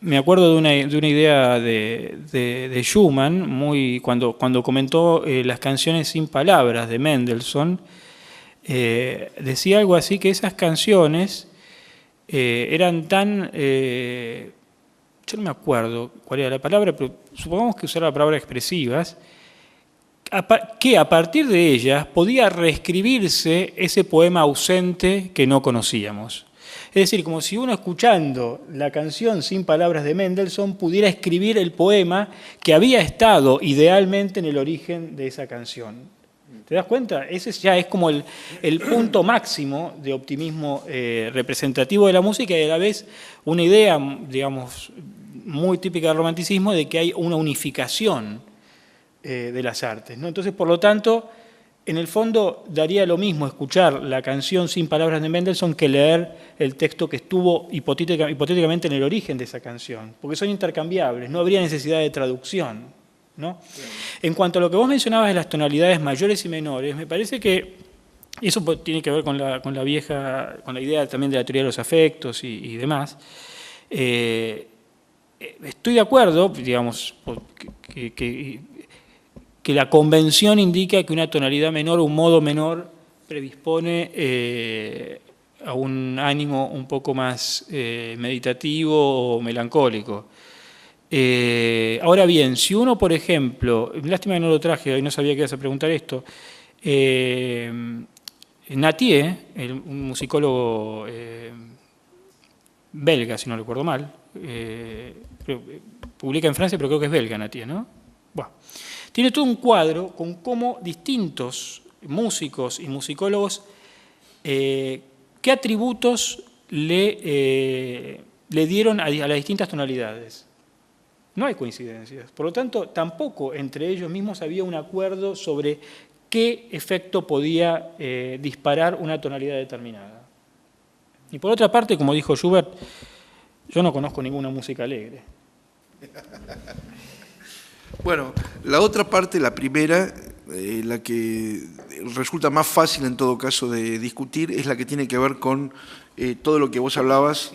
[SPEAKER 2] me acuerdo de una idea de Schumann, cuando comentó las canciones sin palabras de Mendelssohn, decía algo así que esas canciones eran tan... yo no me acuerdo cuál era la palabra, pero supongamos que usara la palabra expresivas, que a partir de ellas podía reescribirse ese poema ausente que no conocíamos. Es decir, como si uno escuchando la canción sin palabras de Mendelssohn pudiera escribir el poema que había estado idealmente en el origen de esa canción. ¿Te das cuenta? Ese ya es como el punto máximo de optimismo representativo de la música y a la vez una idea, digamos, muy típica del romanticismo de que hay una unificación de las artes, ¿no? Entonces, por lo tanto, en el fondo daría lo mismo escuchar la canción sin palabras de Mendelssohn que leer el texto que estuvo hipotéticamente en el origen de esa canción, porque son intercambiables, no habría necesidad de traducción, ¿no? En cuanto a lo que vos mencionabas de las tonalidades mayores y menores, me parece que eso tiene que ver con la idea también de la teoría de los afectos y demás. Estoy de acuerdo, digamos, que la convención indica que una tonalidad menor o un modo menor predispone a un ánimo un poco más meditativo o melancólico. Ahora bien, si uno, por ejemplo, lástima que no lo traje, hoy no sabía que ibas a preguntar esto, Nattier, un musicólogo belga, si no recuerdo mal, publica en Francia, pero creo que es belga Nattier, ¿no? Bueno, tiene todo un cuadro con cómo distintos músicos y musicólogos, qué atributos le dieron a las distintas tonalidades. No hay coincidencias. Por lo tanto, tampoco entre ellos mismos había un acuerdo sobre qué efecto podía disparar una tonalidad determinada. Y por otra parte, como dijo Schubert, yo no conozco ninguna música alegre.
[SPEAKER 1] Bueno, la otra parte, la primera, la que resulta más fácil en todo caso de discutir, es la que tiene que ver con todo lo que vos hablabas,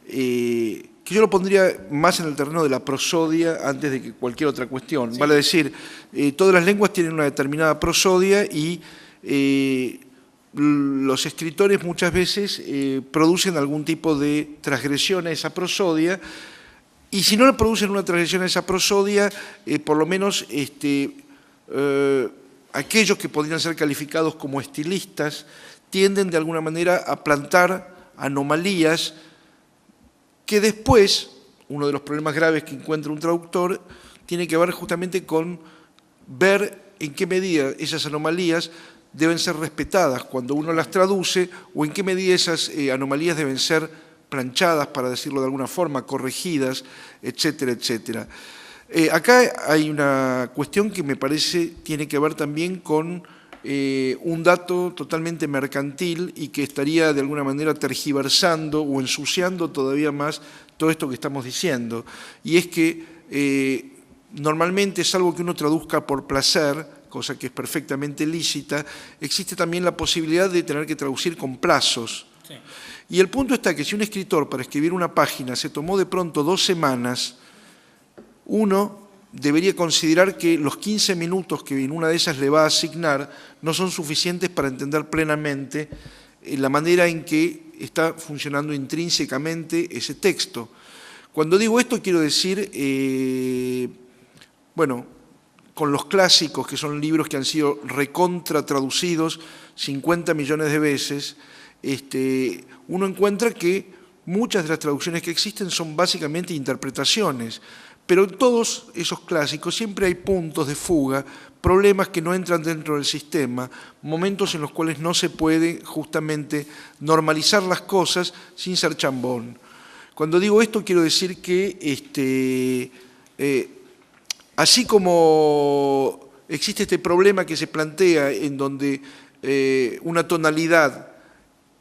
[SPEAKER 1] que yo lo pondría más en el terreno de la prosodia antes de que cualquier otra cuestión. Sí. Vale decir, todas las lenguas tienen una determinada prosodia y los escritores muchas veces producen algún tipo de transgresión a esa prosodia, y si no le producen una transgresión a esa prosodia, por lo menos aquellos que podrían ser calificados como estilistas tienden de alguna manera a plantar anomalías que después, uno de los problemas graves que encuentra un traductor, tiene que ver justamente con ver en qué medida esas anomalías deben ser respetadas cuando uno las traduce, o en qué medida esas anomalías deben ser planchadas, para decirlo de alguna forma, corregidas, etcétera, etcétera. Acá hay una cuestión que me parece tiene que ver también con un dato totalmente mercantil y que estaría de alguna manera tergiversando o ensuciando todavía más todo esto que estamos diciendo. Y es que normalmente, salvo que uno traduzca por placer, cosa que es perfectamente lícita, existe también la posibilidad de tener que traducir con plazos. Sí. Y el punto está que si un escritor para escribir una página se tomó de pronto 2 semanas, uno debería considerar que los 15 minutos que en una de esas le va a asignar no son suficientes para entender plenamente la manera en que está funcionando intrínsecamente ese texto. Cuando digo esto quiero decir, bueno, con los clásicos, que son libros que han sido recontra traducidos 50 millones de veces, uno encuentra que muchas de las traducciones que existen son básicamente interpretaciones, pero en todos esos clásicos siempre hay puntos de fuga, problemas que no entran dentro del sistema, momentos en los cuales no se puede justamente normalizar las cosas sin ser chambón. Cuando digo esto quiero decir que así como existe este problema que se plantea en donde una tonalidad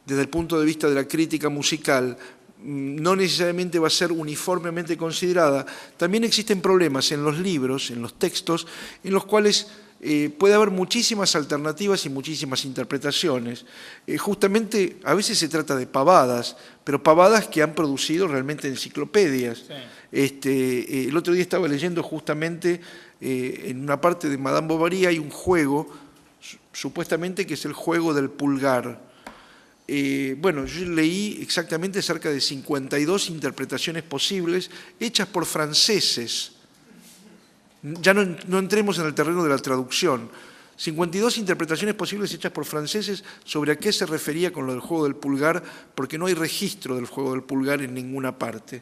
[SPEAKER 1] desde el punto de vista de la crítica musical no necesariamente va a ser uniformemente considerada, también existen problemas en los libros, en los textos, en los cuales puede haber muchísimas alternativas y muchísimas interpretaciones. Justamente a veces se trata de pavadas, pero pavadas que han producido realmente enciclopedias. Sí. El otro día estaba leyendo justamente en una parte de Madame Bovary hay un juego, supuestamente que es el juego del pulgar. Bueno, yo leí exactamente cerca de 52 interpretaciones posibles hechas por franceses. Ya no entremos en el terreno de la traducción. 52 interpretaciones posibles hechas por franceses sobre a qué se refería con lo del juego del pulgar, porque no hay registro del juego del pulgar en ninguna parte.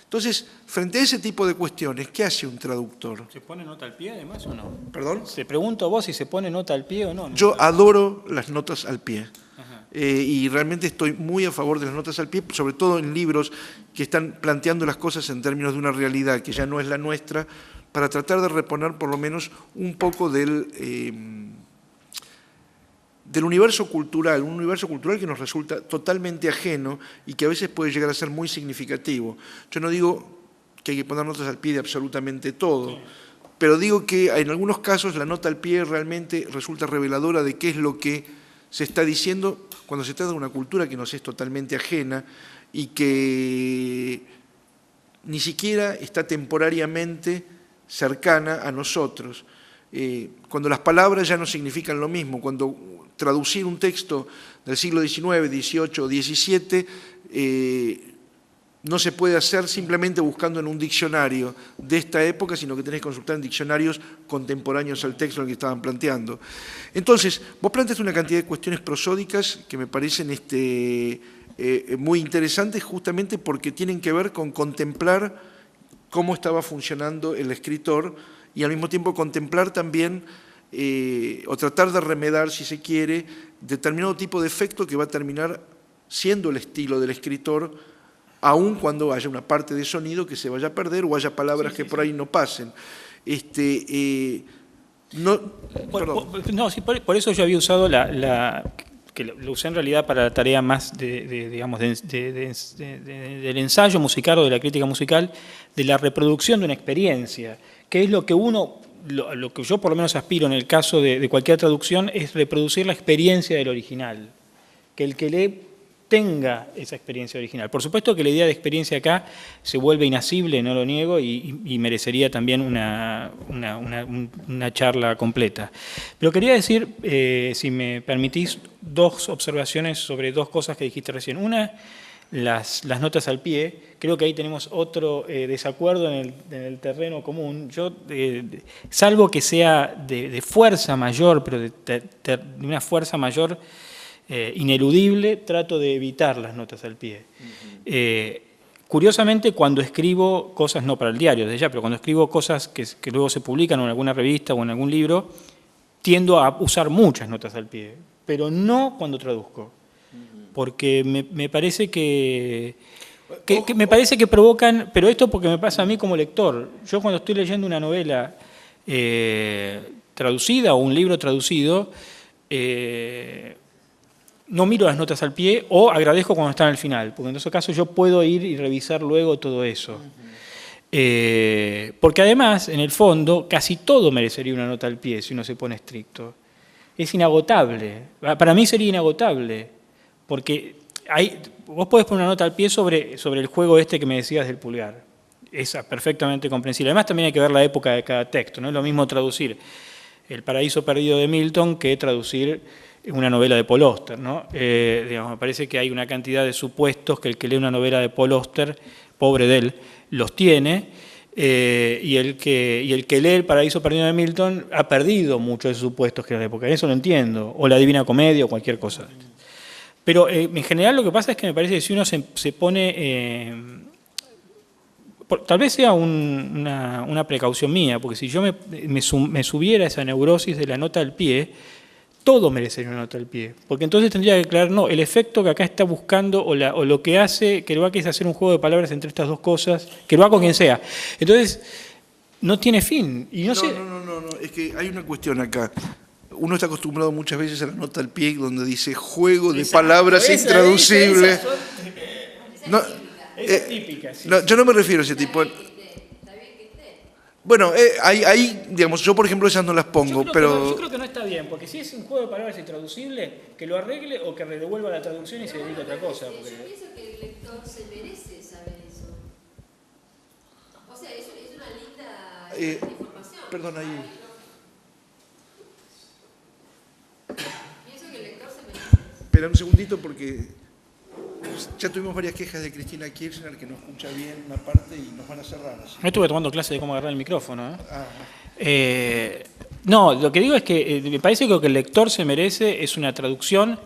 [SPEAKER 1] Entonces, frente a ese tipo de cuestiones, ¿qué hace un traductor?
[SPEAKER 2] ¿Se pone nota al pie además o no?
[SPEAKER 1] ¿Perdón?
[SPEAKER 2] Te pregunto a vos si se pone nota al pie o no.
[SPEAKER 1] Yo adoro las notas al pie. Y realmente estoy muy a favor de las notas al pie, sobre todo en libros que están planteando las cosas en términos de una realidad que ya no es la nuestra, para tratar de reponer por lo menos un poco del universo cultural, un universo cultural que nos resulta totalmente ajeno y que a veces puede llegar a ser muy significativo. Yo no digo que hay que poner notas al pie de absolutamente todo, sí, pero digo que en algunos casos la nota al pie realmente resulta reveladora de qué es lo que se está diciendo cuando se trata de una cultura que nos es totalmente ajena y que ni siquiera está temporariamente cercana a nosotros. Cuando las palabras ya no significan lo mismo, cuando traducir un texto del siglo XIX, XVIII o XVII no se puede hacer simplemente buscando en un diccionario de esta época, sino que tenés que consultar en diccionarios contemporáneos al texto en el que estaban planteando. Entonces, vos planteaste una cantidad de cuestiones prosódicas que me parecen muy interesantes, justamente porque tienen que ver con contemplar cómo estaba funcionando el escritor y al mismo tiempo contemplar también o tratar de remedar, si se quiere, determinado tipo de efecto que va a terminar siendo el estilo del escritor, aun cuando haya una parte de sonido que se vaya a perder o haya palabras que por ahí no pasen.
[SPEAKER 2] Por eso yo había usado que lo usé en realidad para la tarea más del ensayo musical o de la crítica musical, de la reproducción de una experiencia, que es lo que lo que yo por lo menos aspiro en el caso de cualquier traducción, es reproducir la experiencia del original, que el que lee tenga esa experiencia original. Por supuesto que la idea de experiencia acá se vuelve inasible, no lo niego, y merecería también una charla completa. Pero quería decir, si me permitís, dos observaciones sobre dos cosas que dijiste recién. Una, las notas al pie. Creo que ahí tenemos otro desacuerdo en el terreno común. Yo, salvo que sea de fuerza mayor, pero de una fuerza mayor ineludible, trato de evitar las notas al pie. Curiosamente, cuando escribo cosas, no para el diario desde ya, pero cuando escribo cosas que luego se publican en alguna revista o en algún libro, tiendo a usar muchas notas al pie, pero no cuando traduzco, porque me parece que provocan, pero esto porque me pasa a mí como lector. Yo cuando estoy leyendo una novela traducida o un libro traducido, no miro las notas al pie o agradezco cuando están al final, porque en esos casos yo puedo ir y revisar luego todo eso. Porque además, en el fondo, casi todo merecería una nota al pie si uno se pone estricto. Es inagotable. Para mí sería inagotable, porque vos podés poner una nota al pie sobre el juego este que me decías del pulgar. Es perfectamente comprensible. Además, también hay que ver la época de cada texto. No es lo mismo traducir El paraíso perdido de Milton que traducir una novela de Paul Auster, ¿no? Me parece que hay una cantidad de supuestos que el que lee una novela de Paul Auster, pobre de él, los tiene, y el que lee El paraíso perdido de Milton ha perdido muchos de esos supuestos que era de la época. Eso lo entiendo, o La Divina Comedia o cualquier cosa. Pero en general lo que pasa es que me parece que si uno se pone... tal vez sea una precaución mía, porque si yo me subiera a esa neurosis de la nota al pie, todo merecería una nota al pie, porque entonces tendría que aclarar, no, el efecto que acá está buscando o lo que hace Kerouac es hacer un juego de palabras entre estas dos cosas, Kerouac o quien sea. Entonces, no tiene fin. Y no,
[SPEAKER 1] es que hay una cuestión acá. Uno está acostumbrado muchas veces a la nota al pie donde dice juego de palabras intraducibles.
[SPEAKER 2] Esa es típica, sí.
[SPEAKER 1] No, yo no me refiero a ese tipo. Bueno, ahí, digamos, yo por ejemplo esas no las pongo,
[SPEAKER 2] yo creo que no está bien, porque si es un juego de palabras intraducible, que lo arregle o que devuelva la traducción y se dedique a otra cosa. Porque...
[SPEAKER 3] Yo pienso que el lector se merece saber eso. O sea, es una linda información.
[SPEAKER 1] Perdón, ahí.
[SPEAKER 3] Pienso que el lector se merece.
[SPEAKER 1] Espera un segundito porque ya tuvimos varias quejas de Cristina Kirchner que no escucha bien una parte y nos van a cerrar. Así.
[SPEAKER 2] No estuve tomando clase de cómo agarrar el micrófono. No, lo que digo es que me parece que lo que el lector se merece es una traducción.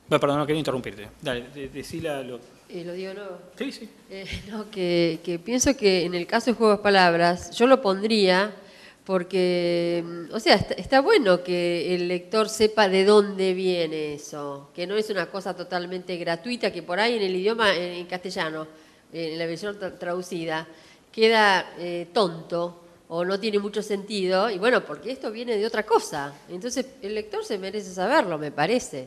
[SPEAKER 2] Perdón, no quería interrumpirte. Dale, decila lo...
[SPEAKER 3] Lo digo luego.
[SPEAKER 2] Sí, sí.
[SPEAKER 3] No, que pienso que en el caso de Juegos de Palabras, yo lo pondría porque, o sea, está bueno que el lector sepa de dónde viene eso, que no es una cosa totalmente gratuita, que por ahí en el idioma, en castellano, en la versión traducida, queda tonto o no tiene mucho sentido, y bueno, porque esto viene de otra cosa. Entonces el lector se merece saberlo, me parece.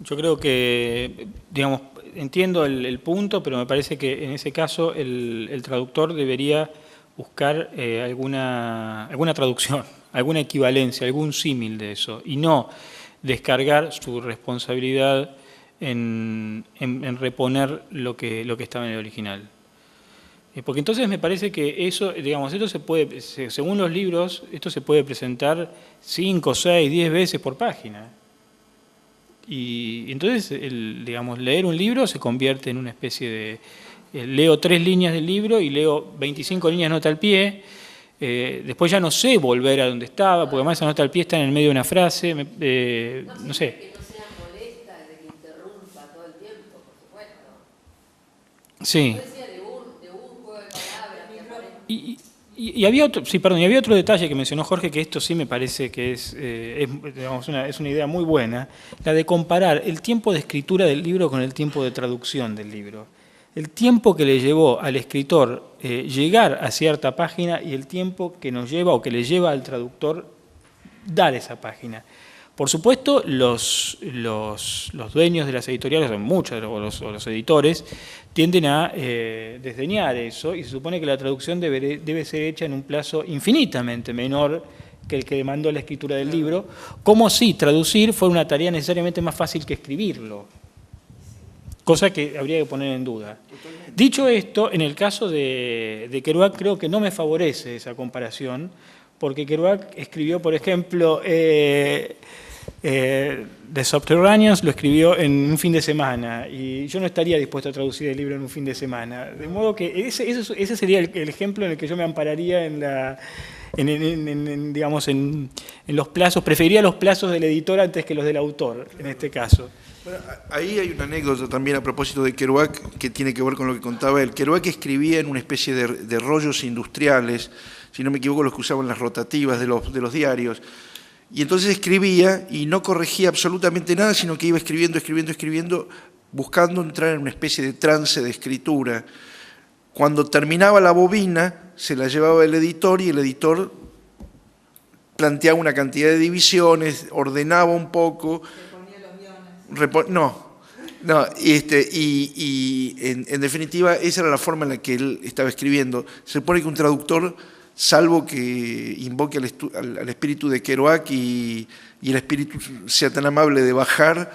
[SPEAKER 2] Yo creo que, digamos, entiendo el punto, pero me parece que en ese caso el traductor debería buscar alguna traducción, alguna equivalencia, algún símil de eso, y no descargar su responsabilidad en reponer lo que estaba en el original. Porque entonces me parece que eso, digamos, esto se puede, según los libros, esto se puede presentar 5, 6, 10 veces por página. Y entonces, digamos, leer un libro se convierte en una especie de... leo 3 líneas del libro y leo 25 líneas de nota al pie. Después ya no sé volver a donde estaba, porque además esa nota al pie está en el medio de una frase. No sé.
[SPEAKER 3] Que no sea molesta, de que interrumpa todo el tiempo, por supuesto.
[SPEAKER 2] Sí.
[SPEAKER 3] Yo decía de un juego de palabras.
[SPEAKER 2] Y había otro, sí, perdón, y había otro detalle que mencionó Jorge, que esto sí me parece que digamos, es una idea muy buena, la de comparar el tiempo de escritura del libro con el tiempo de traducción del libro. El tiempo que le llevó al escritor llegar a cierta página y el tiempo que nos lleva o que le lleva al traductor dar esa página. Por supuesto, los dueños de las editoriales, o muchos, o los editores, tienden a desdeñar eso y se supone que la traducción debe ser hecha en un plazo infinitamente menor que el que demandó la escritura del libro, como si traducir fuera una tarea necesariamente más fácil que escribirlo, cosa que habría que poner en duda. Dicho esto, en el caso de Kerouac creo que no me favorece esa comparación, porque Kerouac escribió, por ejemplo, The Subterraneans lo escribió en un fin de semana y yo no estaría dispuesto a traducir el libro en un fin de semana. De modo que ese sería el ejemplo en el que yo me ampararía digamos, en los plazos. Preferiría los plazos del editor antes que los del autor, en este caso.
[SPEAKER 1] Bueno, ahí hay una anécdota también a propósito de Kerouac que tiene que ver con lo que contaba él. Kerouac escribía en una especie de rollos industriales, si no me equivoco los que usaban las rotativas de los diarios. Y entonces escribía y no corregía absolutamente nada, sino que iba escribiendo, buscando entrar en una especie de trance de escritura. Cuando terminaba la bobina, se la llevaba el editor y el editor planteaba una cantidad de divisiones, ordenaba un poco. Y en definitiva esa era la forma en la que él estaba escribiendo. Se supone que un traductor, salvo que invoque al espíritu de Kerouac y el espíritu sea tan amable de bajar,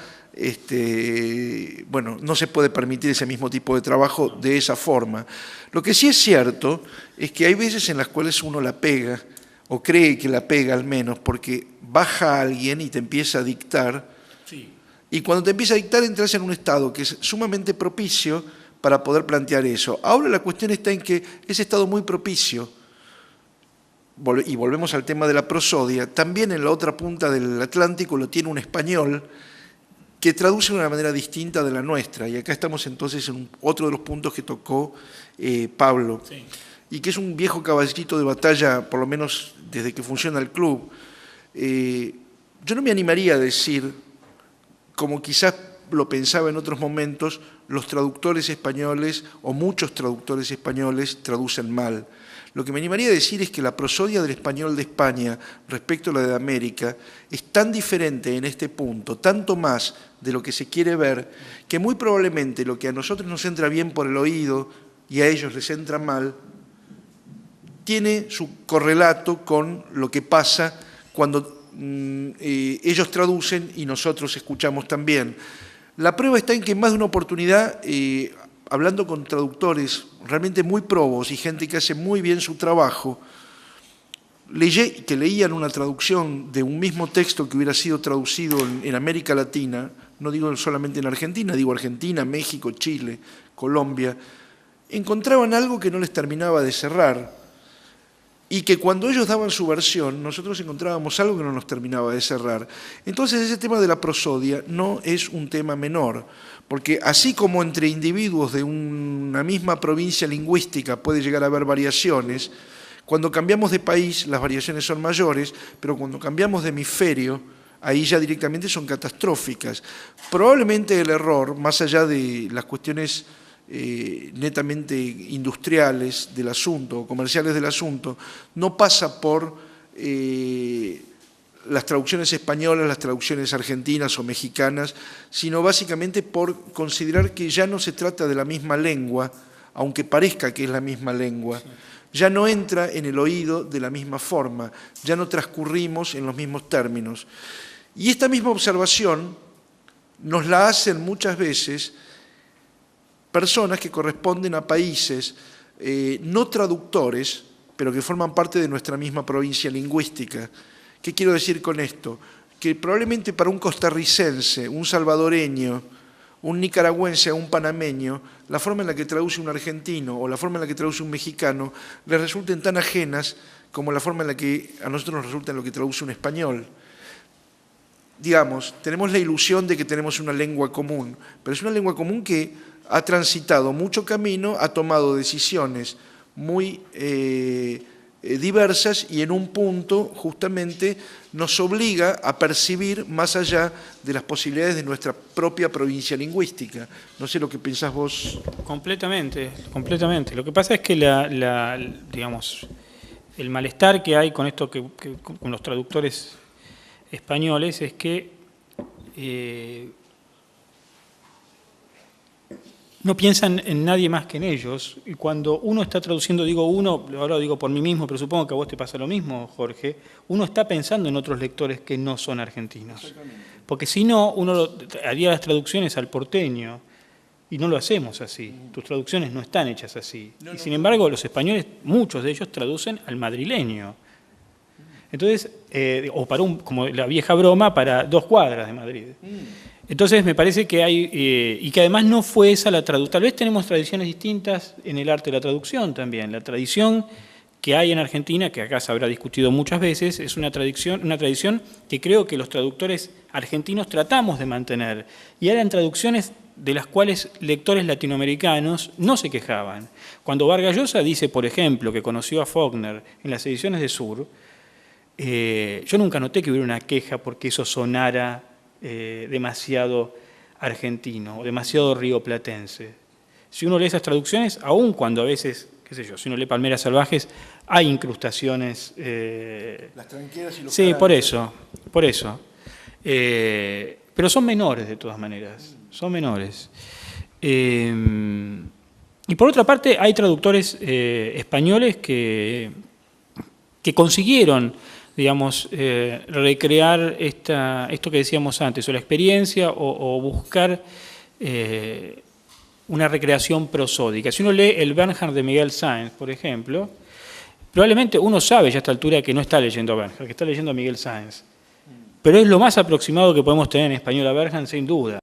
[SPEAKER 1] bueno, no se puede permitir ese mismo tipo de trabajo de esa forma. Lo que sí es cierto es que hay veces en las cuales uno la pega, o cree que la pega al menos, porque baja a alguien y te empieza a dictar.
[SPEAKER 2] Sí.
[SPEAKER 1] Y cuando te empieza a dictar entras en un estado que es sumamente propicio para poder plantear eso. Ahora la cuestión está en que ese estado muy propicio, y volvemos al tema de la prosodia, también en la otra punta del Atlántico lo tiene un español que traduce de una manera distinta de la nuestra. Y acá estamos entonces en otro de los puntos que tocó Pablo, sí. Y que es un viejo caballito de batalla, por lo menos desde que funciona el club. Yo no me animaría a decir, como quizás lo pensaba en otros momentos, los traductores españoles o muchos traductores españoles traducen mal. Lo que me animaría a decir es que la prosodia del español de España respecto a la de América es tan diferente en este punto, tanto más de lo que se quiere ver, que muy probablemente lo que a nosotros nos entra bien por el oído y a ellos les entra mal, tiene su correlato con lo que pasa cuando ellos traducen y nosotros escuchamos también. La prueba está en que en más de una oportunidad, hablando con traductores realmente muy probos y gente que hace muy bien su trabajo, que leían una traducción de un mismo texto que hubiera sido traducido en América Latina, no digo solamente en Argentina, digo Argentina, México, Chile, Colombia, encontraban algo que no les terminaba de cerrar. y que cuando ellos daban su versión, nosotros encontrábamos algo que no nos terminaba de cerrar. Entonces ese tema de la prosodia no es un tema menor, porque así como entre individuos de una misma provincia lingüística puede llegar a haber variaciones, cuando cambiamos de país las variaciones son mayores, pero cuando cambiamos de hemisferio, ahí ya directamente son catastróficas. Probablemente el error, más allá de las cuestiones netamente industriales del asunto, o comerciales del asunto, no pasa por las traducciones españolas, las traducciones argentinas o mexicanas, sino básicamente por considerar que ya no se trata de la misma lengua, aunque parezca que es la misma lengua, ya no entra en el oído de la misma forma, ya no transcurrimos en los mismos términos. Y esta misma observación nos la hacen muchas veces personas que corresponden a países no traductores, pero que forman parte de nuestra misma provincia lingüística. ¿Qué quiero decir con esto? Que probablemente para un costarricense, un salvadoreño, un nicaragüense o un panameño, la forma en la que traduce un argentino o la forma en la que traduce un mexicano les resulten tan ajenas como la forma en la que a nosotros nos resulta en lo que traduce un español. Digamos, tenemos la ilusión de que tenemos una lengua común, pero es una lengua común que ha transitado mucho camino, ha tomado decisiones muy diversas y en un punto justamente nos obliga a percibir más allá de las posibilidades de nuestra propia provincia lingüística. No sé lo que pensás vos.
[SPEAKER 2] Completamente, completamente. Lo que pasa es que digamos, el malestar que hay con esto con los traductores españoles es que no piensan en nadie más que en ellos, y cuando uno está traduciendo, digo uno, ahora lo digo por mí mismo, pero supongo que a vos te pasa lo mismo, Jorge, uno está pensando en otros lectores que no son argentinos. Porque si no, uno haría las traducciones al porteño, y no lo hacemos así. Tus traducciones no están hechas así. Y sin embargo, los españoles, muchos de ellos traducen al madrileño. Entonces, o para como la vieja broma, para 2 cuadras de Madrid. Entonces me parece que hay, y que además no fue esa la traducción. Tal vez tenemos tradiciones distintas en el arte de la traducción también. La tradición que hay en Argentina, que acá se habrá discutido muchas veces, es una tradición que creo que los traductores argentinos tratamos de mantener. Y eran traducciones de las cuales lectores latinoamericanos no se quejaban. Cuando Vargas Llosa dice, por ejemplo, que conoció a Faulkner en las ediciones de Sur, yo nunca noté que hubiera una queja porque eso sonara demasiado argentino o demasiado rioplatense. Si uno lee esas traducciones, aun cuando a veces, qué sé yo, si uno lee Palmeras Salvajes, hay incrustaciones.
[SPEAKER 1] Las tranqueras y los
[SPEAKER 2] sí, por eso. Pero son menores de todas maneras, son menores. Y por otra parte, hay traductores españoles que consiguieron, digamos, recrear esto que decíamos antes, o la experiencia, o buscar una recreación prosódica. Si uno lee el Bernhard de Miguel Sáenz, por ejemplo, probablemente uno sabe ya a esta altura que no está leyendo a Bernhard, que está leyendo a Miguel Sáenz. Pero es lo más aproximado que podemos tener en español a Bernhard, sin duda.